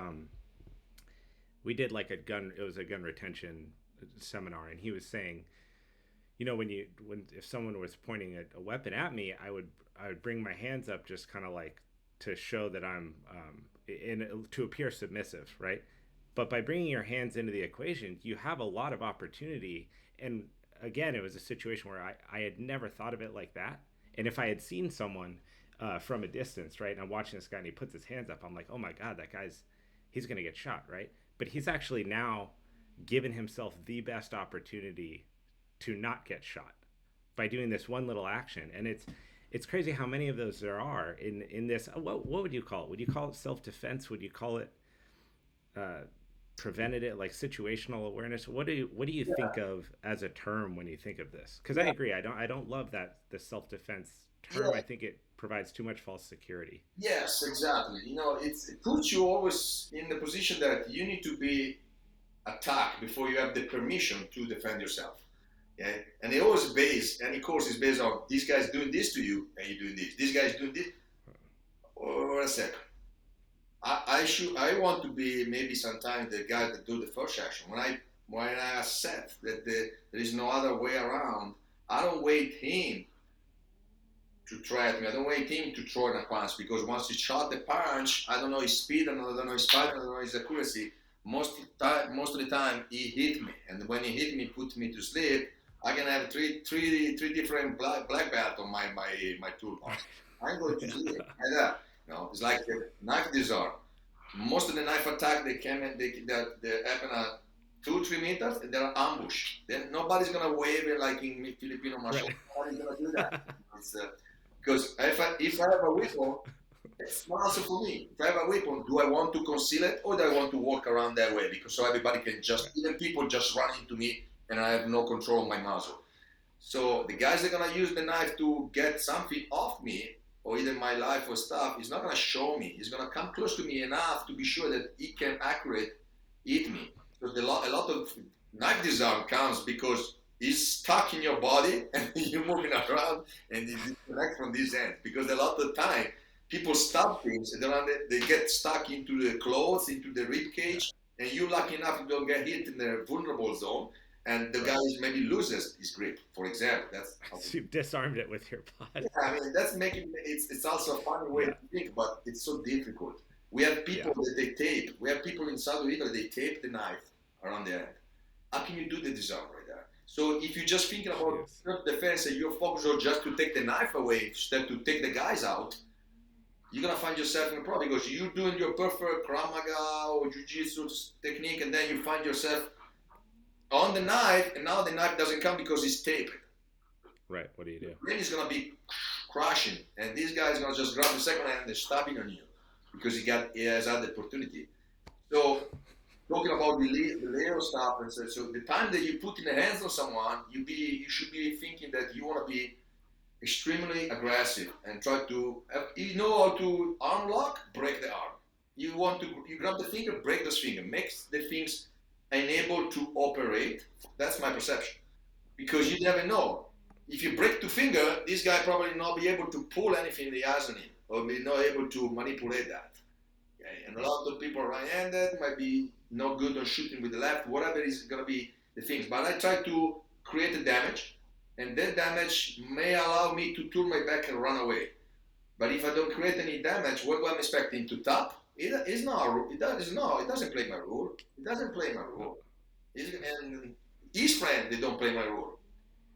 we did like a gun, it was a gun retention seminar, and he was saying, when if someone was pointing a weapon at me, I would bring my hands up just kind of like to show that I'm to appear submissive, right? But by bringing your hands into the equation, you have a lot of opportunity. And again, it was a situation where I had never thought of it like that. And if I had seen someone from a distance, right, and I'm watching this guy and he puts his hands up, I'm like, oh my God, he's going to get shot, right? But he's actually now given himself the best opportunity to not get shot by doing this one little action. And it's crazy how many of those there are in this. What would you call it? Would you call it self-defense? Would you call it preventative, like situational awareness? What do you think of as a term when you think of this? Because I agree, I don't love that the self-defense term. Yeah. I think it provides too much false security. Yes, exactly. It puts you always in the position that you need to be attacked before you have the permission to defend yourself. Yeah, and it always any course is based on these guys doing this to you and you doing this. These guys doing this. Or a second. I want to be maybe sometimes the guy that do the first action. When I accept that there is no other way around, I don't wait him to threat me. I don't wait him to throw in a punch because once he shot the punch, I don't know his speed, I don't know his fight, I don't know his accuracy. Most of the time, he hit me, and when he hit me, put me to sleep. I can have three different black belt on my toolbox. I'm going to sleep like that. It's like a knife disarm. Most of the knife attack they happen at 2-3 meters, and they're ambushed. Then nobody's gonna wave it like in Filipino martial. Right. Nobody's gonna do that. Because if I have a weapon, it's not also for me. If I have a weapon, do I want to conceal it or do I want to walk around that way? Because so everybody can even people just run into me and I have no control of my muzzle. So the guys that are gonna use the knife to get something off me or either my life or stuff, he's not gonna show me. He's gonna come close to me enough to be sure that he can accurate hit me. So a lot of knife disarm comes because he's stuck in your body and you're moving around and you disconnect from this end. Because a lot of the time people stab things and they get stuck into the clothes, into the rib cage, and you're lucky enough you don't get hit in the vulnerable zone. And the guy maybe loses his grip, for example. That's So you've disarmed it with your body. yeah, I mean that's making it's also a funny way to think, but it's so difficult. We have people that they tape. We have people in South Italy they tape the knife around the end. How can you do the disarm right there? So if you're just thinking about self-defense and you're focused on just to take the knife away instead to take the guys out, you're gonna find yourself in a problem because you're doing your perfect Krav Maga or Jiu-Jitsu technique, and then you find yourself on the knife, and now the knife doesn't come because it's taped. Right. What do you do? Then he's gonna be crashing, and this guy's gonna just grab the second hand and stabbing on you because he has had the opportunity. So talking about the layer stuff, and so the time that you put in the hands of someone, you should be thinking that you want to be extremely aggressive and try to you know how to arm lock, break the arm. You grab the finger, break this finger, makes the things unable to operate. That's my perception because you never know. if you break two finger, this guy probably not be able to pull anything he has on him, or be not able to manipulate that. Okay? And a lot of people right-handed might be not good on shooting with the left, whatever is gonna be the things. But I try to create a damage, and that damage may allow me to turn my back and run away. But if I don't create any damage, what do I expect him to tap? It is not. It does no. It doesn't play my rule. It doesn't play my rule. And his friend, they don't play my rule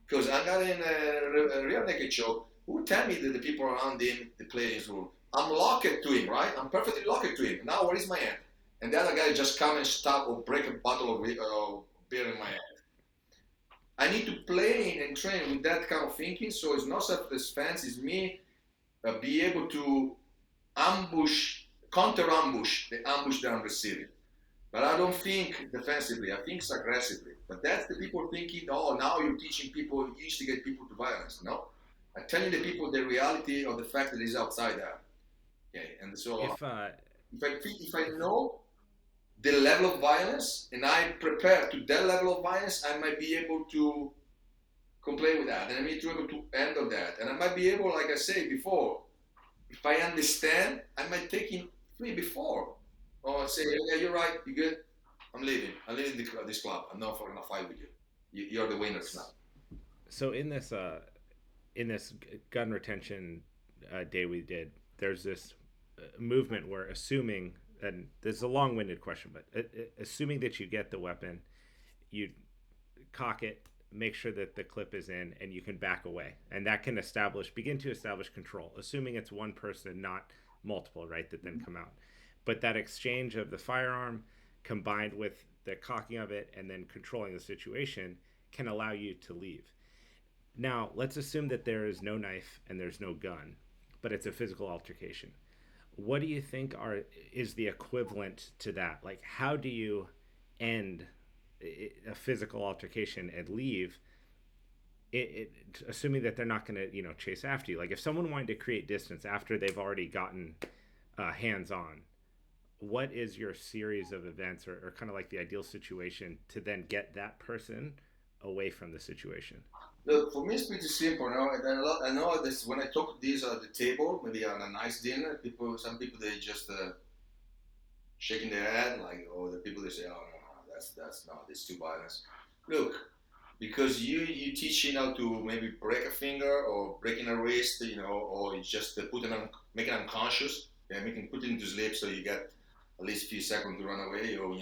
because I'm not in a real naked show. Who tell me that the people around him they play his rule? I'm locked to him, right? I'm perfectly locked to him. Now where is my hand? And the other guy just come and stop or break a bottle of beer in my hand. I need to play and train with that kind of thinking. So it's not self-defense. It's me be able to ambush, counter ambush the ambush that I'm receiving. But I don't think defensively. I think it's aggressively. But that's the people thinking, oh, now you're teaching people, you instigate people to violence. No, I'm telling the people the reality of the fact that it's outside there. Okay, and so If if I know the level of violence and I prepare to that level of violence, I might be able to complain with that, and I might be able to handle that, and I might be able, like I said before, if I understand, I might take him free before, or say, yeah, you're right, you're good, I'm leaving. I'm leaving this club. I'm not going to fight with you. You're the winners now. so in this gun retention day we did, there's this movement where assuming, and this is a long-winded question, but assuming that you get the weapon, you cock it, make sure that the clip is in, and you can back away, and that can begin to establish control, assuming it's one person, not multiple, right, that then come out. But that exchange of the firearm combined with the cocking of it and then controlling the situation can allow you to leave. Now, let's assume that there is no knife and there's no gun, but it's a physical altercation. What do you think is the equivalent to that? Like, how do you end a physical altercation and leave? Assuming that they're not going to, chase after you. Like, if someone wanted to create distance after they've already gotten hands on, what is your series of events, or kind of like the ideal situation to then get that person away from the situation? Look, for me, it's pretty simple. Now, I know this when I talk these at the table, maybe on a nice dinner. Some people, they just shaking their head, like, oh, the people they say, oh, no, that's not, it's too violence. Look, because you teaching how to maybe break a finger or breaking a wrist, or you just make it unconscious, put it into sleep so you get at least a few seconds to run away, or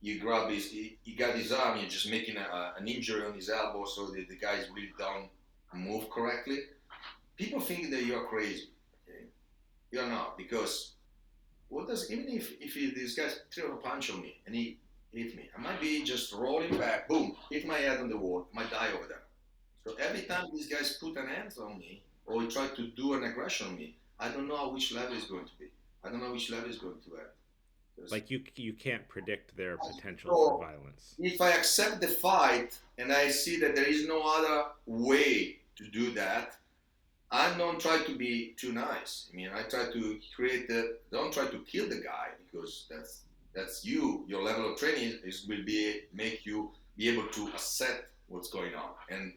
you grab he got his arm, you're just making an injury on his elbow so that the guys really don't move correctly. People think that you're crazy. Okay? You're not, because even if this guy threw a punch on me and he hit me, I might be just rolling back, boom, hit my head on the wall, I might die over there. So every time these guys put an hand on me or try to do an aggression on me, I don't know which level it's going to be. I don't know which level it's going to end. Like, you can't predict their potential for So violence. if I accept the fight and I see that there is no other way to do that, I don't try to be too nice. I try to don't try to kill the guy, because that's you. Your level of training will make you be able to accept what's going on. And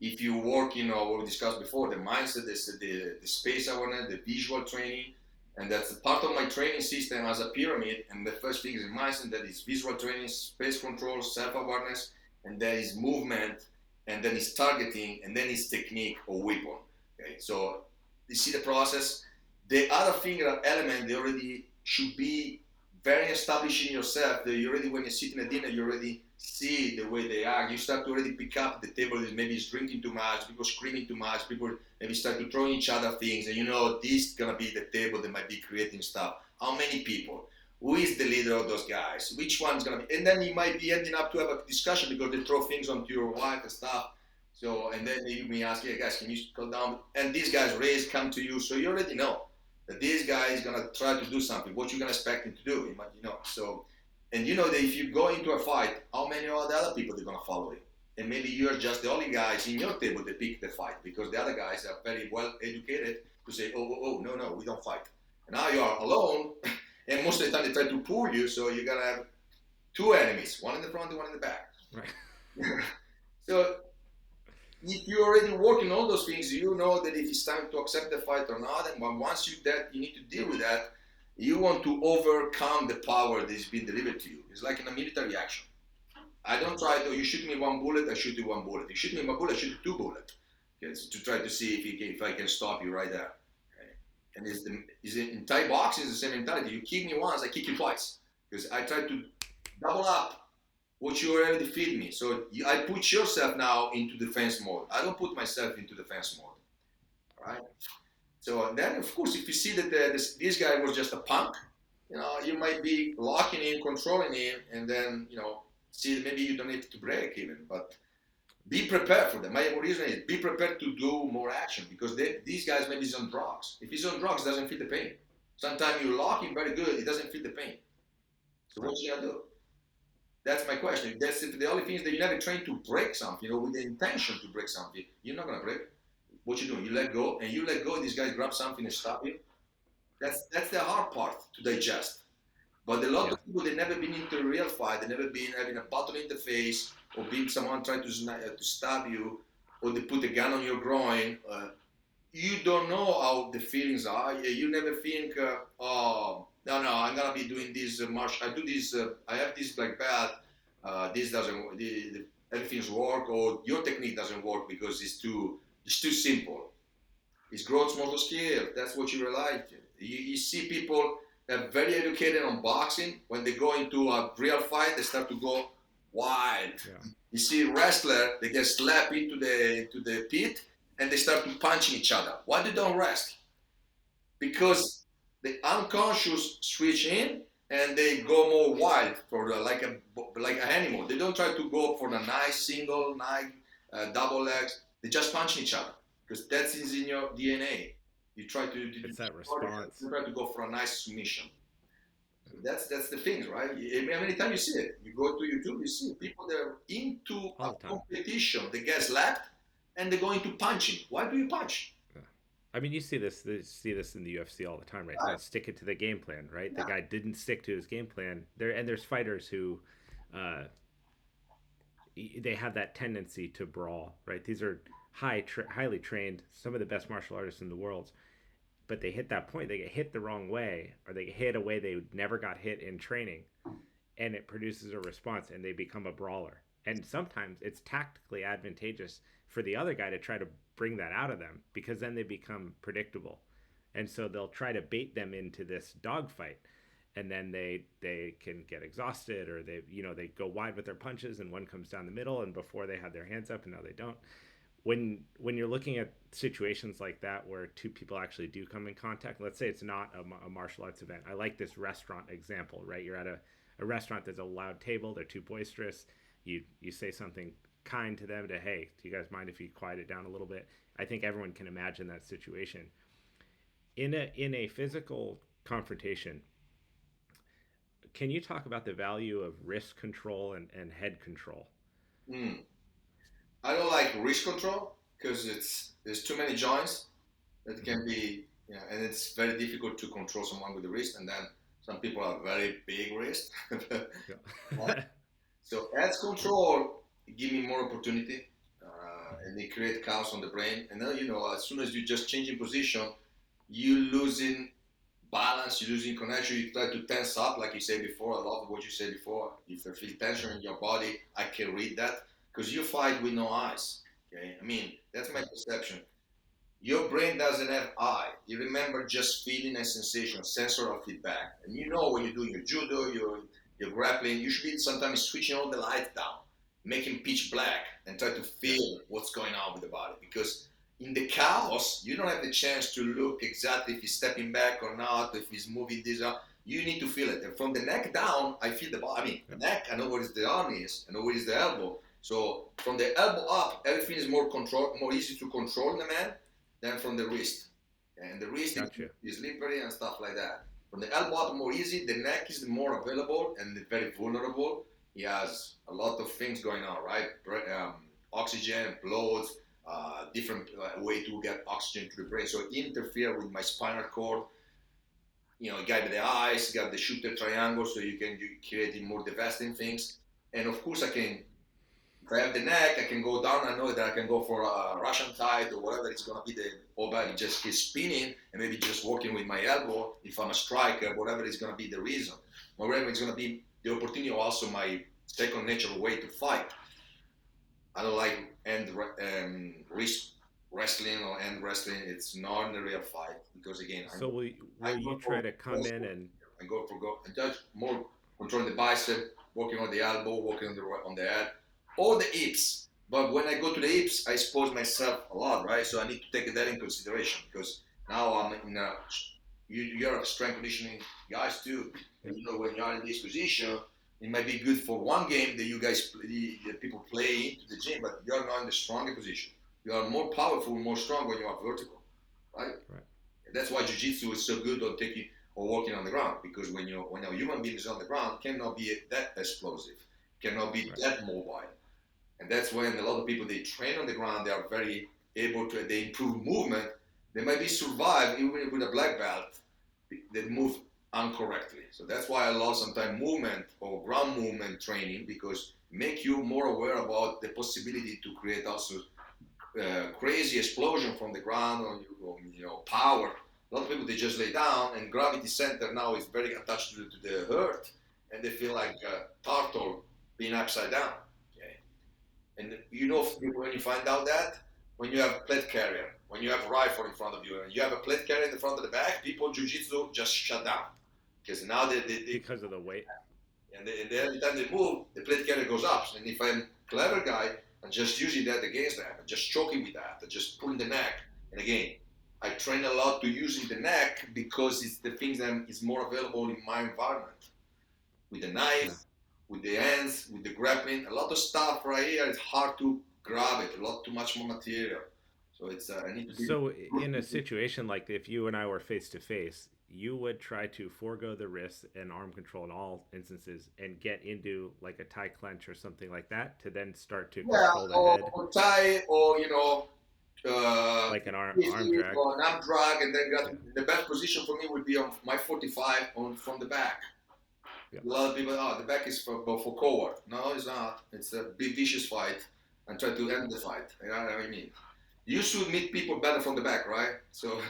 if you work, what we discussed before, the mindset, the space awareness, the visual training, and that's part of my training system as a pyramid. And the first thing is mindset, that is visual training, space control, self-awareness, and then is movement, and then is targeting, and then is technique or weapon. Okay, so you see the process. The other thing, element, they already should be very established in yourself. That you already, when you're sitting at dinner, you already see the way they act. You start to already pick up the table that maybe is drinking too much, people screaming too much, people maybe start to throw each other things, and this is gonna be the table that might be creating stuff. How many people? Who is the leader of those guys? Which one's gonna be? And then you might be ending up to have a discussion because they throw things onto your wife and stuff. So, and then you may ask, yeah, guys, can you go down? And these guys come to you, so you already know that this guy is gonna try to do something. What you're gonna expect him to do, So, and that if you go into a fight, how many of the other people are gonna follow you? And maybe you're just the only guys in your table that pick the fight, because the other guys are very well educated to say, oh, no, we don't fight. And now you are alone, and most of the time they try to pull you, so you're gonna have two enemies, one in the front and one in the back. Right. So if you're already working on those things, you know that if it's time to accept the fight or not. And once you that you need to deal with that, you want to overcome the power that is being delivered to you. It's like in a military action. I don't try to. You shoot me one bullet, I shoot you one bullet. You shoot me one bullet, I shoot you two bullets. Okay, to try to see if I can stop you right there. Okay? And is in Thai boxing is the same mentality. You kick me once, I kick you twice because I try to double up what you already feed me. So I put yourself now into defense mode. I don't put myself into defense mode. Right? So then, of course, if you see that this guy was just a punk, you might be locking him, controlling him, and then, see maybe you don't need to break even. But be prepared for that. My reason is be prepared to do more action because these guys maybe he's on drugs. If he's on drugs, it doesn't feel the pain. Sometimes you lock him very good, it doesn't feel the pain. So what's he gonna do? That's my question. That's if the only thing is that you never train to break something, with the intention to break something. You're not gonna break. What you doing? You let go, and you let go. This guy grabs something and stop you. That's the hard part to digest. But a lot of people they never been into a real fight. They never been having a button in the face or being someone trying to stab you, or they put a gun on your groin. You don't know how the feelings are. You never think, oh no, I'm gonna be doing this martial. I do this. I have this like bad. This doesn't. Everything's work, or your technique doesn't work because it's too simple. It's growth motor skill. That's what you rely on. You see people that are very educated on boxing. When they go into a real fight, they start to go wild. Yeah. You see wrestler, they get slapped into the pit and they start to punching each other. Why they don't rest? Because the unconscious switch in and they go more wild for like an animal. They don't try to go for the nice single, nice double legs. They just punch each other because that's in your DNA. You try to it's that response. You try to go for a nice submission. So that's the thing, right? How many times you see it? You go to YouTube, you see people that are into a competition. They get slapped and they go into punching. Why do you punch? I mean, you see this in the UFC all the time, right? They stick it to the game plan, right? The guy didn't stick to his game plan. There's fighters who, they have that tendency to brawl, right? These are highly trained, some of the best martial artists in the world, but they hit that point, they get hit the wrong way, or they get hit a way they never got hit in training, and it produces a response, and they become a brawler. And sometimes it's tactically advantageous for the other guy to try to bring that out of them because then they become predictable, and so they'll try to bait them into this dogfight, and then they can get exhausted, or they go wide with their punches, and one comes down the middle, and before they had their hands up, and now they don't. When you're looking at situations like that where two people actually do come in contact, let's say it's not a martial arts event. I like this restaurant example, right? You're at a restaurant, there's a loud table, they're too boisterous. You say something kind to them to, hey, do you guys mind if you quiet it down a little bit? I think everyone can imagine that situation. In a physical confrontation, can you talk about the value of wrist control and head control? I don't like wrist control because there's too many joints that can be, and it's very difficult to control someone with the wrist. And then some people have very big wrist. So head control give me more opportunity, and they create chaos on the brain. And then as soon as you just change in position, you losing balance, you losing connection. You try to tense up, like you said before. I love what you said before. If there feel tension in your body, I can read that. Because you fight with no eyes. Okay, I mean that's my perception. Your brain doesn't have eye. You remember just feeling a sensation, sensory feedback, and when you're doing your judo, your grappling, you should be sometimes switching all the lights down, making pitch black, and try to feel what's going on with the body. Because in the chaos, you don't have the chance to look exactly if he's stepping back or not, if he's moving this up. You need to feel it. And from the neck down, I feel the body. I mean, the neck, I know where the arm is, I know where is the elbow. So from the elbow up, everything is more easy to control in the man than from the wrist. And the wrist is slippery and stuff like that. From the elbow up, more easy. The neck is more available and very vulnerable. He has a lot of things going on, right? Oxygen, blood, different way to get oxygen to the brain. So it interfere with my spinal cord. Guy with the eyes, got the shooter triangle, so you can create more devastating things. And of course, I can If I have the neck, I can go down. I know that I can go for a Russian tide or whatever it's gonna be. The whole body just keep spinning and maybe just working with my elbow. If I'm a striker, whatever is gonna be the reason, whatever it's gonna be the opportunity, or also my second natural way to fight. I don't like wrist wrestling or end wrestling. It's not a real fight because again, So I will you go try for to come in wrestling. and I go for go. I judge more controlling the bicep, working on the elbow, working on the head, or the hips. But when I go to the hips, I expose myself a lot, right? So I need to take that in consideration because now I'm in a you're a strength conditioning guys too. yeah, And you know when you're in this position, it might be good for one game that you guys the people play into the gym, but you're not in the stronger position. You are more powerful, more strong when you are vertical, right? right, That's why jiu-jitsu is so good on taking or walking on the ground because when a human being is on the ground, cannot be that explosive, cannot be right. that mobile, and that's when a lot of people they train on the ground. They are very able to they improve movement. They might be survive even with a black belt. They move incorrectly. So that's why I love sometimes movement or ground movement training because make you more aware about the possibility to create also crazy explosion from the ground or power. A lot of people they just lay down and gravity center now is very attached to the earth and they feel like a turtle being upside down. Okay, and when you find out that when you have plate carrier, when you have a rifle in front of you and you have a plate carrier in the front of the back, people jiu-jitsu just shut down because now they Because of the weight. and every time they move, the plate carrier goes up. And if I'm a clever guy, I'm just using that against them. I'm just choking with that. I'm just pulling the neck. And again, I train a lot to using the neck because it's the things that is more available in my environment. With the Yeah. knife, with the hands, with the grappling, a lot of stuff right here. It's hard to grab it. A lot too much more material. So it's I need to be. So in a situation like if you and I were face to face, you would try to forego the wrist and arm control in all instances and get into like a tie clench or something like that to then start to Yeah, control the head, or tie, or uh, like an arm 50 drag. or an arm drag, and then Yeah. the best position for me would be on my 45 on from the back. Yeah. A lot of people, oh, the back is for coward. No, it's not. It's a big vicious fight, and try to end the fight. You know what I mean? You should meet people better from the back, right? So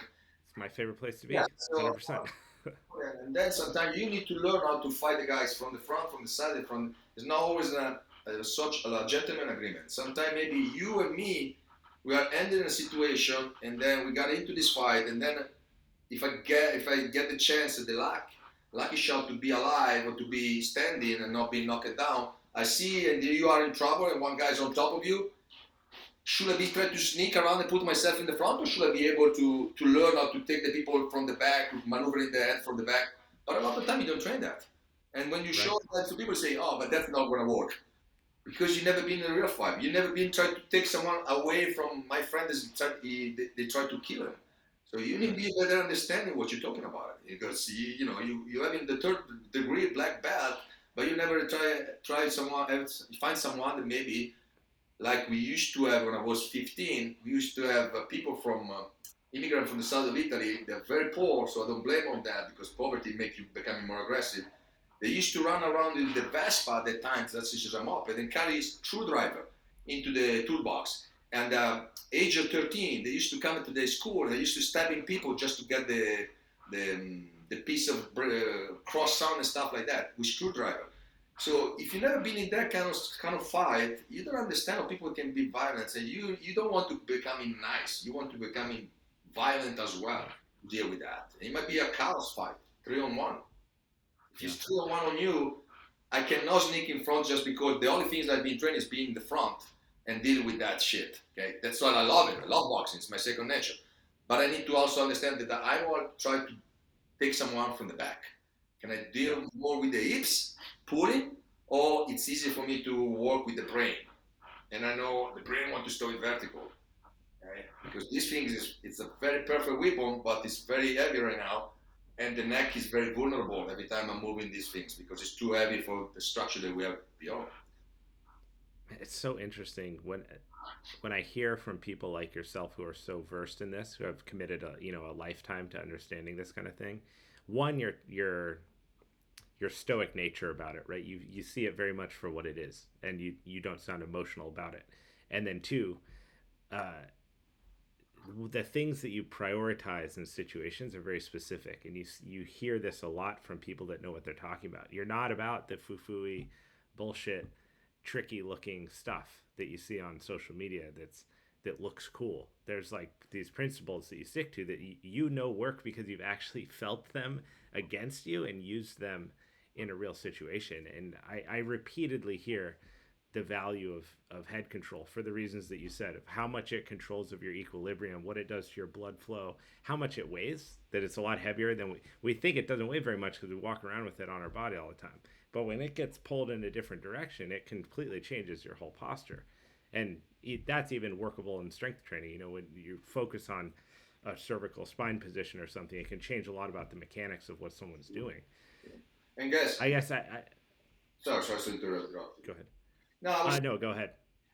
It's my favorite place to yeah. be. So 100%. and then sometimes you need to learn how to fight the guys from the front, from the side, and from. It's not always such a gentleman agreement. Sometimes maybe you and me, we are ending a situation, and then we got into this fight, and then if I get the chance, the lucky shot to be alive or to be standing and not being knocked down, I see, and you are in trouble, and one guy's on top of you. Should I be trying to sneak around and put myself in the front, or should I be able to learn how to take the people from the back, maneuvering the head from the back? But a lot of time you don't train that. And when you Right. show that to people, say, "Oh, but that's not going to work," because you never been in a real fight. You never been trying to take someone away from my friend. They try to kill him. So you need to Right. be better understanding what you're talking about because you having the third degree black belt, but you never try someone else, find someone that maybe like we used to have when I was 15. We used to have people from immigrants from the south of Italy. They're very poor, so I don't blame them on that because poverty makes you becoming more aggressive. They used to run around in the Vespa at that time, that's just a moped, and carry screwdriver into the toolbox. And age of 13, they used to come into the school. They used to stabbing people just to get the piece of croissant and stuff like that with screwdriver. So if you've never been in that kind of fight, you don't understand how people can be violent. And you don't want to becoming nice. You want to becoming violent as well Yeah. to deal with that. It might be a chaos fight, 3-on-1. If Yeah. it's 3-on-1 on you, I cannot sneak in front just because the only things I've been trained is being in the front and deal with that shit. Okay, that's why I love it. I Right. love boxing. It's my second nature. But I need to also understand that I want to try to take someone from the back. Can I Yeah. deal more with the hips, pulling, or it's easy for me to work with the brain? And I know the brain wants to stay vertical, right? Because this thing it's a very perfect weapon, but it's very heavy right now, and the neck is very vulnerable every time I'm moving these things because it's too heavy for the structure that we have beyond. It's so interesting when I hear from people like yourself who are so versed in this, who have committed a lifetime to understanding this kind of thing. One, your stoic nature about it, right? You see it very much for what it is, and you don't sound emotional about it. And then two, uh, the things that you prioritize in situations are very specific, and you hear this a lot from people that know what they're talking about. You're not about the foo-fooey bullshit, tricky looking stuff that you see on social media that looks cool. There's like these principles that you stick to that you know work because you've actually felt them against you and used them in a real situation. And I repeatedly hear the value of head control for the reasons that you said, of how much it controls of your equilibrium, what it does to your blood flow, how much it weighs, that it's a lot heavier than we think. It doesn't weigh very much because we walk around with it on our body all the time. But when it gets pulled in a different direction, it completely changes your whole posture. And that's even workable in strength training. You know, when you focus on a cervical spine position or something, it can change a lot about the mechanics of what someone's doing. And guys, I guess I sorry to interrupt you. go ahead. No, I was, No, go ahead.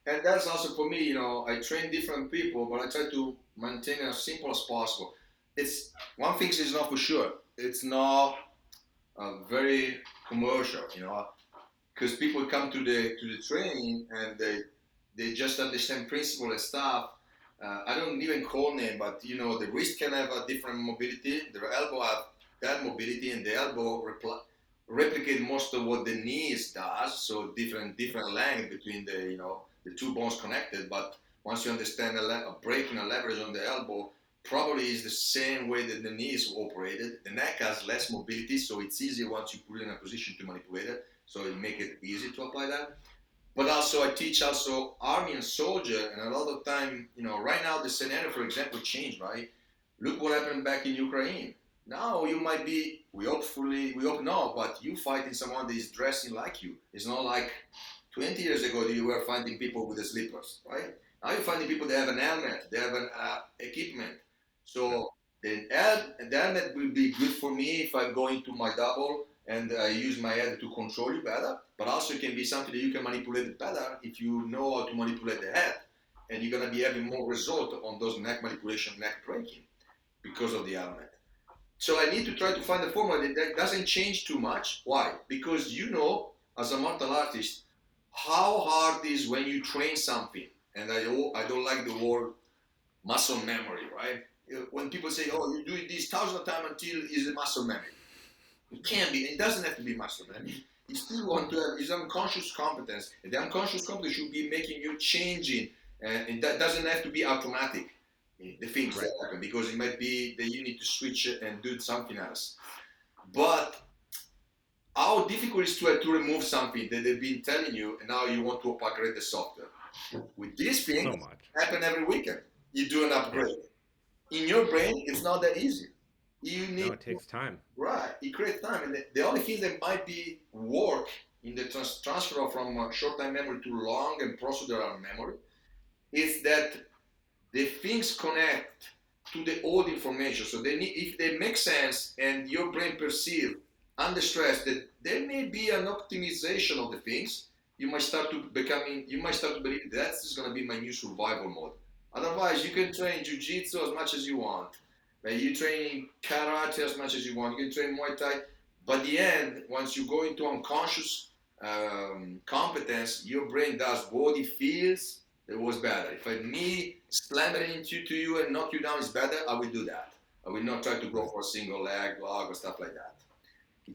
and that's also for me. I train different people, but I try to maintain it as simple as possible. It's one thing is not for sure. It's not very commercial, because people come to the training and they just understand principle and stuff. I don't even call name, but the wrist can have a different mobility. The elbow have that mobility, and the elbow replicate most of what the knees does. So different length between the two bones connected. But once you understand a break and a leverage on the elbow, probably is the same way that the knee is operated. The neck has less mobility, so it's easier once you put it in a position to manipulate it. So it make it easy to apply that. But also I teach also army and soldier, and a lot of time, right now the scenario, for example, changed, right? Look what happened back in Ukraine. Now you might be, we hope not, but you fighting someone that is dressing like you. It's not like 20 years ago that you were finding people with the slippers, right? Now you're finding people that have an helmet, they have an equipment. So the helmet will be good for me if I'm going to my double and I use my head to control you better. But also it can be something that you can manipulate better if you know how to manipulate the head. And you're going to be having more result on those neck manipulation, neck breaking because of the helmet. So I need to try to find a formula that doesn't change too much. Why? Because as a martial artist, how hard it is when you train something. And I don't like the word muscle memory, right? When people say, "Oh, you do it this thousand of times until it's a muscle memory," it can be. It doesn't have to be muscle memory. You still want to have his unconscious competence, and the unconscious competence should be making you changing, and that doesn't have to be automatic. The things Right. that happen because it might be that you need to switch it and do something else. But how difficult is to remove something that they've been telling you, and now you want to upgrade the software. With these So things, much. happen every weekend. You do an Yeah. upgrade. In your brain, it's not that easy. You No, need it takes time. right. It creates time, and the only thing that might be work in the transfer from short-time memory to long and procedural memory is that the things connect to the old information. So if they make sense and your brain perceive under stress that there may be an optimization of the things, you might start to believe that's going to be my new survival mode. Otherwise, you can train jiu-jitsu as much as you want. You train karate as much as you want. You can train Muay Thai. But the end, once you go into unconscious competence, your brain does what it feels it was better. If me slam it into you and knock you down is better, I will do that. I will not try to go Right. for a single leg log or stuff like that.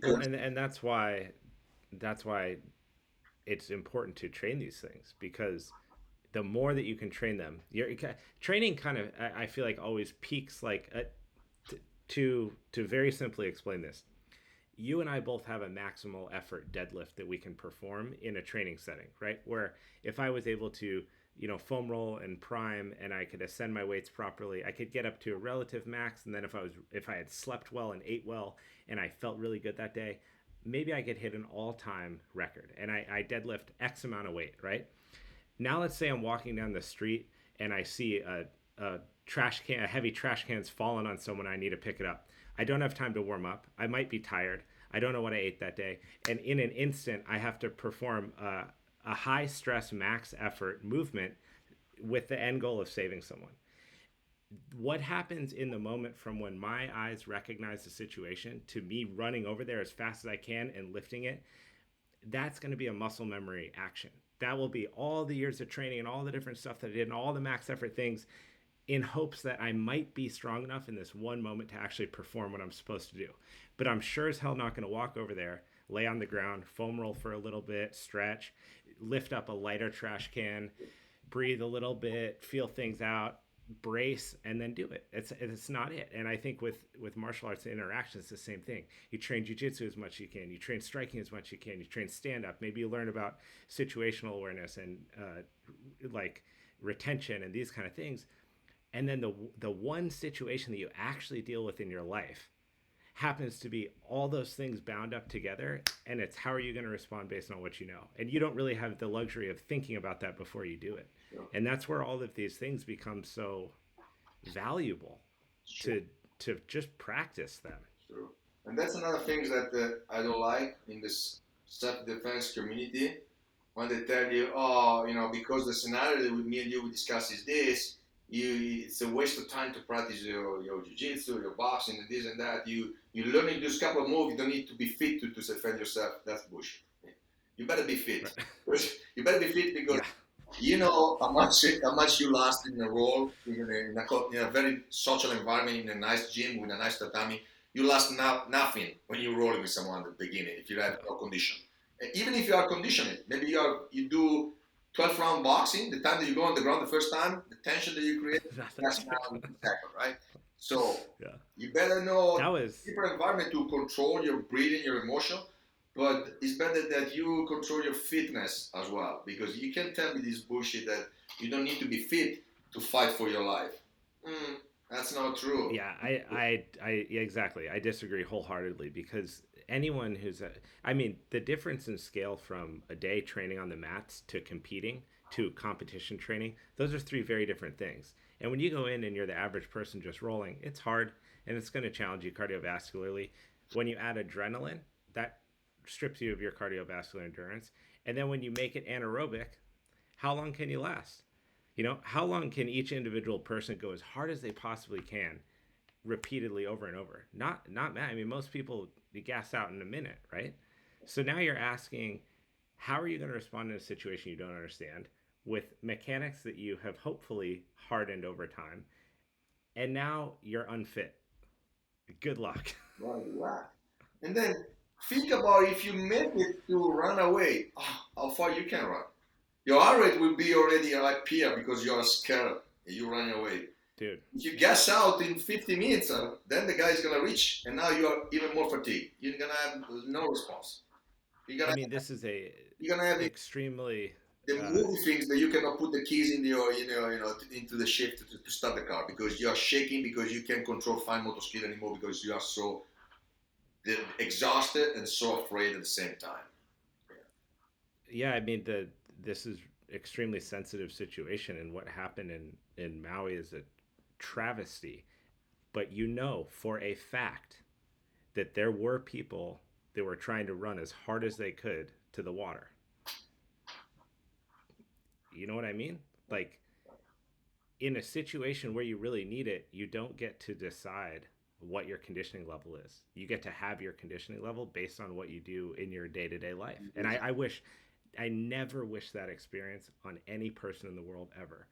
Well, Because and that's why it's important to train these things, because the more that you can train them, your training kind of, I feel like, always peaks like to very simply explain this. You and I both have a maximal effort deadlift that we can perform in a training setting, right? Where if I was able to, foam roll and prime, and I could ascend my weights properly, I could get up to a relative max. And then if I had slept well and ate well and I felt really good that day, maybe I could hit an all-time record. And I deadlift X amount of weight, right? Now let's say I'm walking down the street and I see a trash can, a heavy trash can's fallen on someone. I need to pick it up. I don't have time to warm up. I might be tired. I don't know what I ate that day. And in an instant, I have to perform a high stress, max effort movement with the end goal of saving someone. what happens in the moment from when my eyes recognize the situation to me running over there as fast as I can and lifting it, that's going to be a muscle memory action. That will be all the years of training and all the different stuff that I did and all the max effort things in hopes that I might be strong enough in this one moment to actually perform what I'm supposed to do. But I'm sure as hell not going to walk over there, lay on the ground, foam roll for a little bit, stretch, lift up a lighter trash can, breathe a little bit, feel things out, brace, and then do it. It's not it. And I think with martial arts interactions, it's the same thing. You train jujitsu as much as you can. You train striking as much as you can. You train stand up. Maybe you learn about situational awareness and like retention and these kind of things. And then the one situation that you actually deal with in your life happens to be all those things bound up together, and it's how are you going to respond based on what you know, and you don't really have the luxury of thinking about that before you do it. Sure. And that's where all of these things become so valuable Sure. to just practice them. Sure. And that's another thing that I don't like in this self-defense community when they tell you, oh, because the scenario that me and you will discuss is this, it's a waste of time to practice your jiu-jitsu, your boxing, and this and that. You learning this couple of moves, you don't need to be fit to defend yourself. That's bullshit. You better be fit. Right. You better be fit because Yeah. you know how much you last in a role in a very social environment in a nice gym with a nice tatami. You last nothing when you're rolling with someone at the beginning if you have no condition. Even if you are conditioned, maybe you do 12 round boxing. The time that you go on the ground the first time, the tension that you create, that's now in the second, right? So Yeah. you better know That was different environment to control your breathing, your emotion. But it's better that you control your fitness as well, because you can't tell me this bullshit that you don't need to be fit to fight for your life. That's not true. yeah, yeah, exactly. I disagree wholeheartedly because anyone I mean, the difference in scale from a day training on the mats to competing to competition training, those are three very different things. And when you go in and you're the average person just rolling, it's hard and it's going to challenge you cardiovascularly. When you add adrenaline, that strips you of your cardiovascular endurance. And then when you make it anaerobic, how long can you last? How long can each individual person go as hard as they possibly can repeatedly over and over? Not mad. I mean, most people be gas out in a minute, right? So now you're asking, how are you going to respond in a situation you don't understand with mechanics that you have hopefully hardened over time, and now you're unfit? Good luck. Right, right. And then think about if you make it to run away, how far you can run. Your heart rate will be already like here because you are scared and you run away. Dude. If you gas out in 50 minutes, then the guy is gonna reach, and now you are even more fatigued. You're gonna have no response. You're I gonna mean, this is a you're gonna have extremely the movie things that you cannot put the keys in your into the shift to start the car because you are shaking because you can't control fine motor skill anymore because you are so exhausted and so afraid at the same time. yeah. I mean, this is extremely sensitive situation, and what happened in Maui is a travesty. But for a fact that there were people that were trying to run as hard as they could to the water. You know what I mean? Like, in a situation where you really need it, you don't get to decide what your conditioning level is. You get to have your conditioning level based on what you do in your day to day life. And I never wish that experience on any person in the world ever.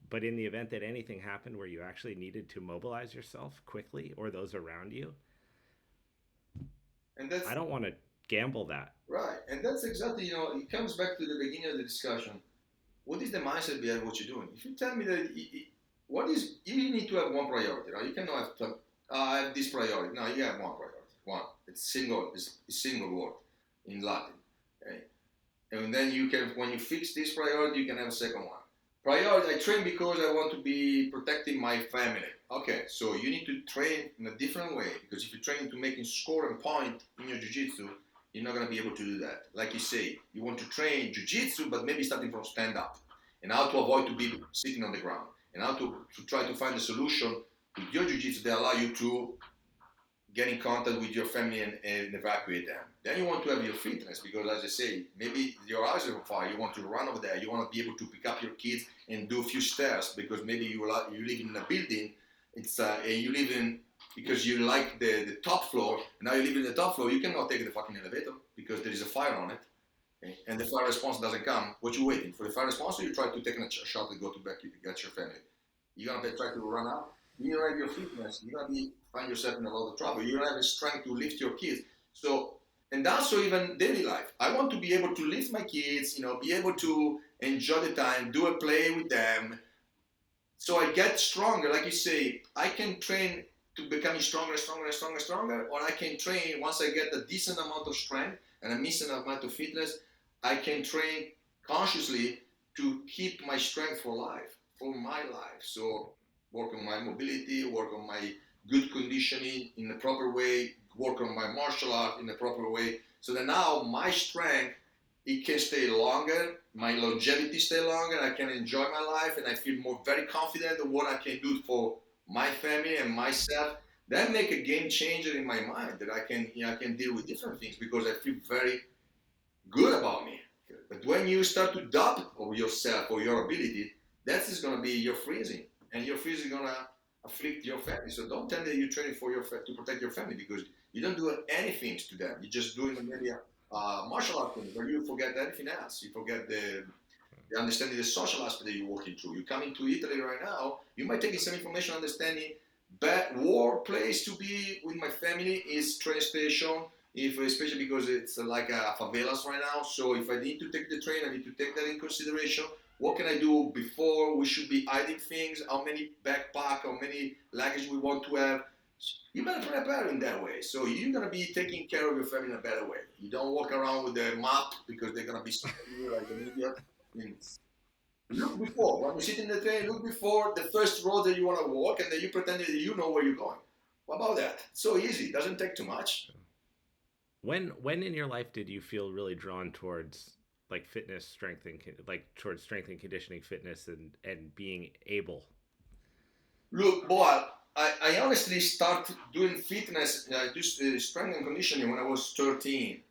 But in the event that anything happened where you actually needed to mobilize yourself quickly or those around you, And that's I don't want to gamble that. right. And that's exactly, it comes back to the beginning of the discussion. What is the mindset behind what you're doing? If you tell me that, you need to have one priority, right? You cannot I have this priority. No, you have one priority. One. It's single word in Latin. Okay? And then when you fix this priority, you can have a second one. Priority, I train because I want to be protecting my family. Okay, so you need to train in a different way because if you're training to making score and point in your jiu-jitsu, you're not going to be able to do that. Like you say, you want to train jiu-jitsu, but maybe starting from stand-up and how to avoid to be sitting on the ground and how to try to find a solution with your jiu-jitsu that allow you to get in contact with your family and evacuate them. Then you want to have your fitness because, as I say, maybe your eyes are on fire. You want to run over there. You want to be able to pick up your kids and do a few stairs because maybe you live in a building It's and you live in because you like the top floor. And now you live in the top floor. You cannot take the fucking elevator because there is a fire on it, okay? And the fire response doesn't come. What you waiting for the fire response? Or you try to take a shot and go to back to get your family. You're gonna try to run out. You don't have your fitness. You're gonna find yourself in a lot of trouble. You don't have the strength to lift your kids. So, and also even daily life. I want to be able to lift my kids. Be able to enjoy the time, do a play with them. So I get stronger. Like you say, I can train to becoming stronger, stronger, stronger, stronger, or I can train once I get a decent amount of strength and a decent amount of fitness. I can train consciously to keep my strength for life, for my life. So work on my mobility, work on my good conditioning in the proper way, work on my martial art in the proper way. So that now my strength, it can stay longer, my longevity stay longer, I can enjoy my life, and I feel more very confident in what I can do for my family and myself. That make a game changer in my mind that I can deal with different things because I feel very good about me. But when you start to doubt of yourself or your ability, that is going to be your freezing, and your freezing is going to afflict your family. So don't tell me that you're training for to protect your family because you don't do anything to them. You're just doing maybe a martial art thing, but you forget everything else. You forget the understanding the social aspect that you're working through. You're coming to Italy right now. You might take in some information, understanding. Bad war place to be with my family is train station. If especially because it's like a favelas right now. So if I need to take the train, I need to take that in consideration. What can I do before we should be hiding things? How many backpack? How many luggage we want to have? You better prepare in that way. So you're gonna be taking care of your family in a better way. You don't walk around with the map because they're gonna be stopping you like an idiot. Look before when you sit in the train. Look before the first road that you want to walk, and then you pretend that you know where you're going. What about that? It's so easy. It doesn't take too much. When in your life did you feel really drawn towards like fitness, strength, and like towards strength and conditioning, fitness, and being able? Look, boy, I honestly started doing fitness, just strength and conditioning when I was 13.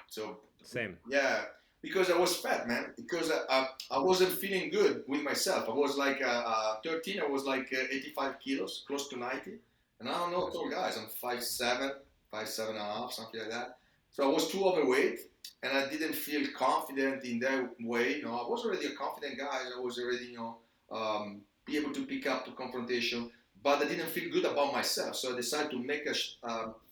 So Same. yeah, because I was fat, man. Because I wasn't feeling good with myself. I was like 13. I was like 85 kilos, close to 90. And I don't know, tall guys. I'm 5'7", 5'7.5", something like that. So I was too overweight, and I didn't feel confident in that way. I was already a confident guy. I was already, be able to pick up the confrontation, but I didn't feel good about myself. So I decided to make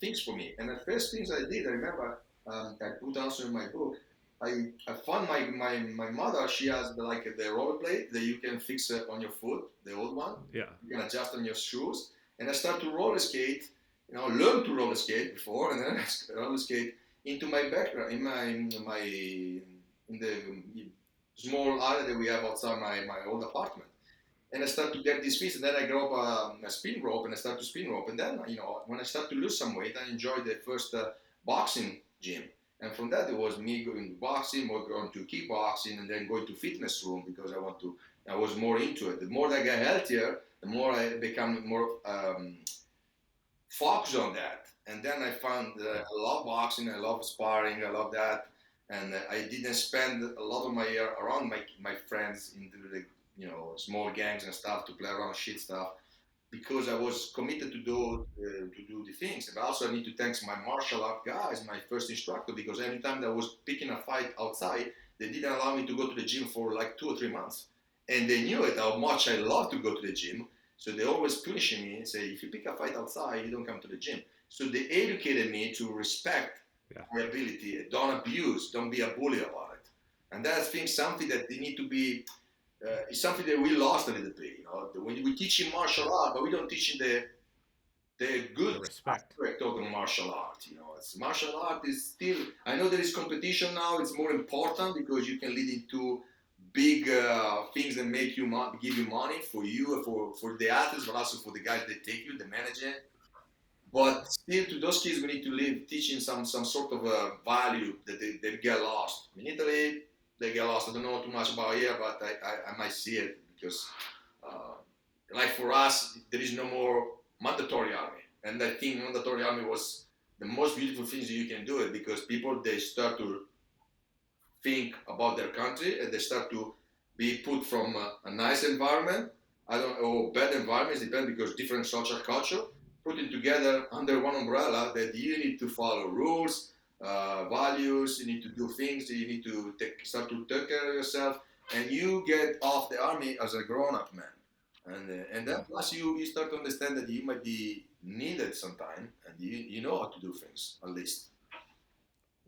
things for me. And the first things I did, I remember, I put also in my book. I found my mother. She has like the rollerblade that you can fix on your foot, the old one. Yeah. You can adjust on your shoes. And I started to roller skate. Learn to roller skate before, and then I roller skate into my background in the small area that we have outside my old apartment. And I start to get these feet, and then I grow up a spin rope, and I start to spin rope, and then when I start to lose some weight, I enjoyed the first boxing gym, and from that it was me going to boxing, or going to kickboxing, and then going to fitness room because I was more into it. The more I get healthier, the more I become more focused on that, and then I found I love boxing, I love sparring, I love that, and I didn't spend a lot of my year around my friends into the small gangs and stuff to play around shit stuff because I was committed to do the things. And also I need to thank my martial art guys, my first instructor, because every time that I was picking a fight outside, they didn't allow me to go to the gym for like 2 or 3 months, and they knew it how much I love to go to the gym. So they always punishing me and say, if you pick a fight outside, you don't come to the gym. So they educated me to respect my ability, don't abuse, don't be a bully about it. And that's something that they need to be. It's something that we lost a little bit. When we teach in martial art, but we don't teach in the good respect aspect of the martial art. Martial art is still. I know there is competition now. It's more important because you can lead into big things that make you give you money for you, for the athletes, but also for the guys that take you, the manager. But still, to those kids, we need to live teaching some sort of value that they get lost. In Italy, they get lost. I don't know too much about here, but I might see it because, like for us, there is no more mandatory army, and I think mandatory army was the most beautiful things that you can do it because people they start to think about their country and they start to be put from a nice environment I don't or bad environments depend because different social culture putting together under one umbrella that you need to follow rules, values, you need to do things, you need to start to take care of yourself, and you get off the army as a grown-up man. And then Yeah. plus you start to understand that you might be needed sometime, and you know how to do things at least.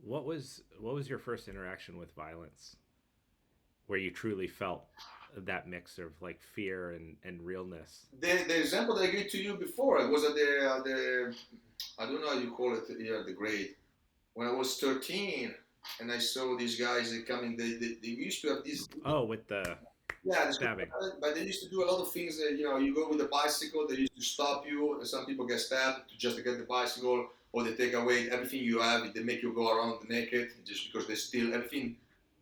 What was your first interaction with violence where you truly felt that mix of like fear and realness? The example that I gave to you before, it was at the I don't know how you call it here, the grade. When I was 13 and I saw these guys coming, they used to have this, Oh, with the yeah, stabbing. but they used to do a lot of things. You go with a bicycle, they used to stop you. Some people get stabbed to just to get the bicycle, or they take away everything you have. They make you go around naked just because they steal everything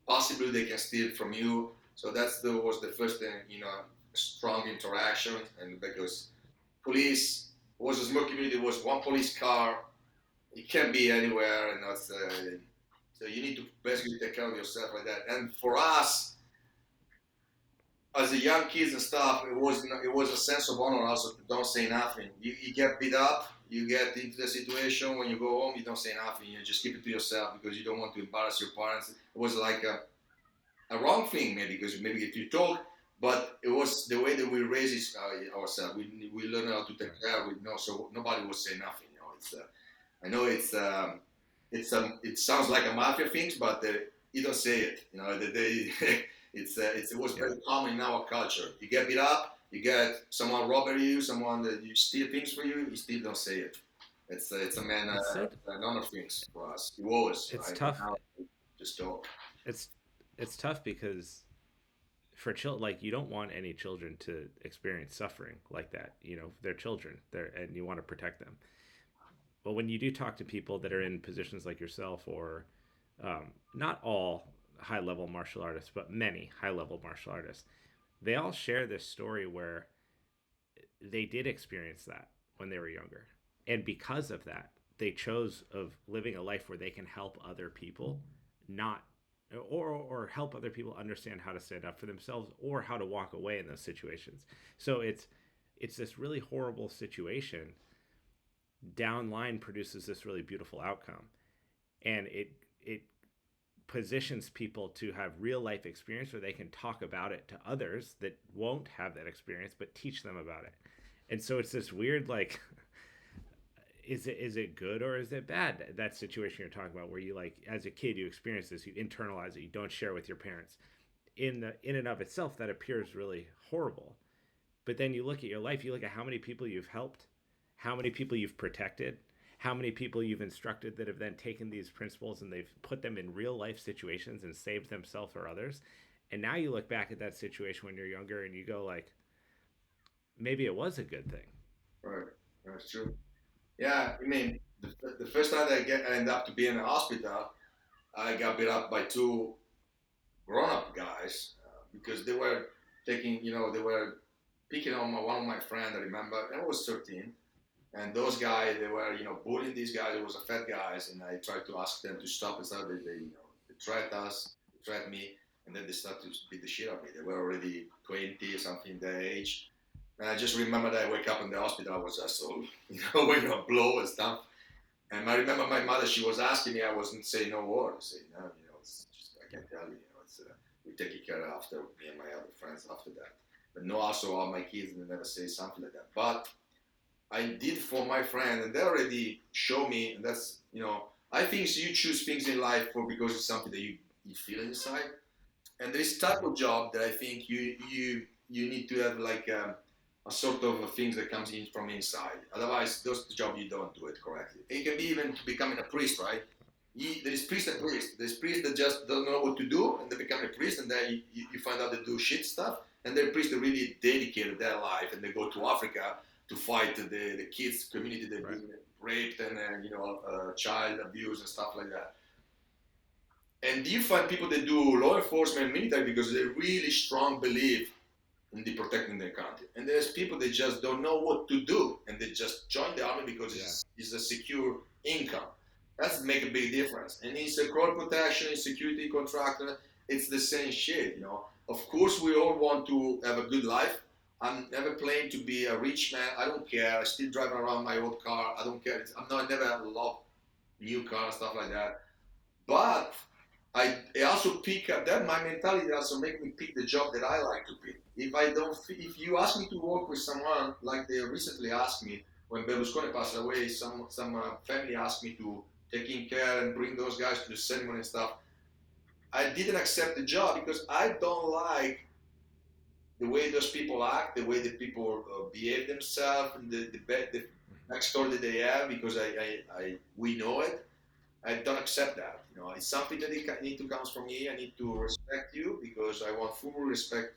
possibly they can steal from you. So was the first thing, strong interaction, and because police was a small community, was one police car. It can be anywhere, and so you need to basically take care of yourself like that. And for us, as a young kids and stuff, it was a sense of honor also to don't say nothing. You get beat up, you get into the situation when you go home, you don't say nothing. You just keep it to yourself because you don't want to embarrass your parents. It was like a wrong thing maybe because maybe if you talk, but it was the way that we raise ourselves. We learn how to take care. We know so nobody will say nothing. I know it sounds like a mafia thing, but you don't say it. It was Yeah. very common in our culture. You get beat up, you get someone robbing you, someone that you steal things for you still don't say it. It's a man It's so an honor things for us. It was it's right tough. now. Just talk. It's it's tough because for children, like you don't want any children to experience suffering like that. They're children, and you want to protect them. But when you do talk to people that are in positions like yourself, or not all high level martial artists, but many high level martial artists, they all share this story where they did experience that when they were younger, and because of that, they chose of living a life where they can help other people, not or help other people understand how to stand up for themselves or how to walk away in those situations. So it's this really horrible situation downline produces this really beautiful outcome, and it positions people to have real life experience where they can talk about it to others that won't have that experience but teach them about it. And so it's this weird, like, is it good or is it bad, that situation you're talking about where you, like, as a kid you experience this, you internalize it, you don't share with your parents. In and of itself that appears really horrible, but then you look at your life, you look at how many people you've helped, how many people you've protected, how many people you've instructed that have then taken these principles and they've put them in real life situations and saved themselves or others. And now you look back at that situation when you're younger and you go like, maybe it was a good thing. Right, that's true. Yeah, I mean, the first time that I end up to be in a hospital, I got beat up by two grown-up guys because they were they were picking on one of my friends. I remember, and I was 13, and those guys, they were bullying these guys. It was a fat guys, and I tried to ask them to stop, and so they threatened us, they threatened me, and then they started to beat the shit out of me. They were already 20 or something their age. And I just remember that I wake up in the hospital, I was just so, when you blow and stuff. And I remember my mother, she was asking me, I wasn't saying no word. I say, no, it's just, I can't tell we take it care after me and my other friends after that. But no, also all my kids, they never say something like that. But I did for my friend, and they already show me, and that's, I think you choose things in life for because it's something that you feel inside. And this type of job that I think you need to have like a sort of a things that comes in from inside. Otherwise, those job you don't do it correctly. It can be even becoming a priest, right? There is priest and priest. There's priests that just don't know what to do, and they become a priest, and then you find out they do shit stuff. And there are priests that really dedicated their life, and they go to Africa to fight the kids community that Right. being raped and child abuse and stuff like that. And you find people that do law enforcement, military because they really strong belief in the protecting their country. And there's people that just don't know what to do and they just join the army because Yeah. it's a secure income. That's make a big difference. And it's a crowd protection, it's security contractor, it's the same shit. Of course, we all want to have a good life, I'm never planning to be a rich man. I don't care. I still driving around my old car. I don't care. I'm not never love new car and stuff like that. But I also pick up that my mentality also make me pick the job that I like to pick. If I don't, if you ask me to work with someone like they recently asked me when Berlusconi passed away, some family asked me to take in care and bring those guys to the ceremony and stuff. I didn't accept the job because I don't like the way those people act, the way the people behave themselves, and the backstory that they have. Because we know it. I don't accept that. You know, it's something that it need to comes from me. I need to respect you because I want full respect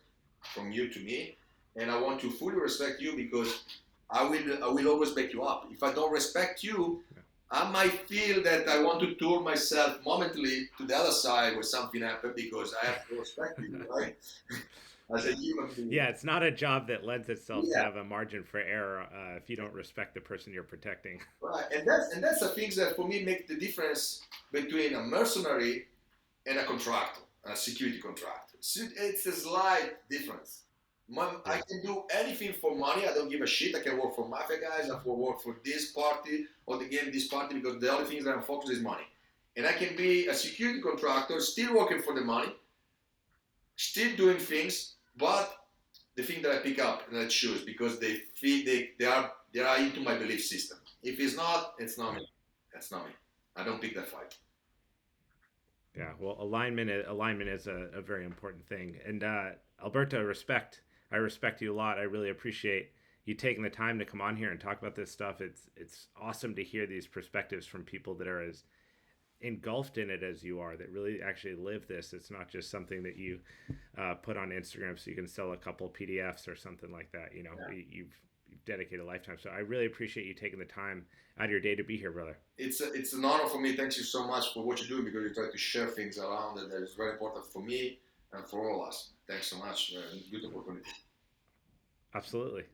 from you to me, and I want to fully respect you because I will always back you up. If I don't respect you, I might feel that I want to turn myself momentarily to the other side where something happened because I have to respect you, right? As a human being. Yeah, it's not a job that lends itself to Yeah, have a margin for error if you don't respect the person you're protecting. right. And that's the things that for me make the difference between a mercenary and a contractor, a security contractor. So it's a slight difference. I Yeah. can do anything for money. I don't give a shit. I can work for mafia guys. I can work for this party or again this party because the only things that I'm focused is money. And I can be a security contractor, still working for the money, still doing things, but the thing that I pick up and I choose because they feel they are into my belief system. If it's not, it's not Yeah. me. That's not me. I don't pick that fight. Yeah. Well, alignment is a very important thing. And Alberto, I respect you a lot. I really appreciate you taking the time to come on here and talk about this stuff. It's awesome to hear these perspectives from people that are as engulfed in it as you are, that really actually live this. It's not just something that you put on Instagram so you can sell a couple PDFs or something like that. You know, Yeah. you've dedicated a lifetime. So I really appreciate you taking the time out of your day to be here, brother. It's an honor for me. Thank you so much for what you're doing because you try to share things around that is very important for me and for all of us. Thanks so much. Good opportunity. Absolutely.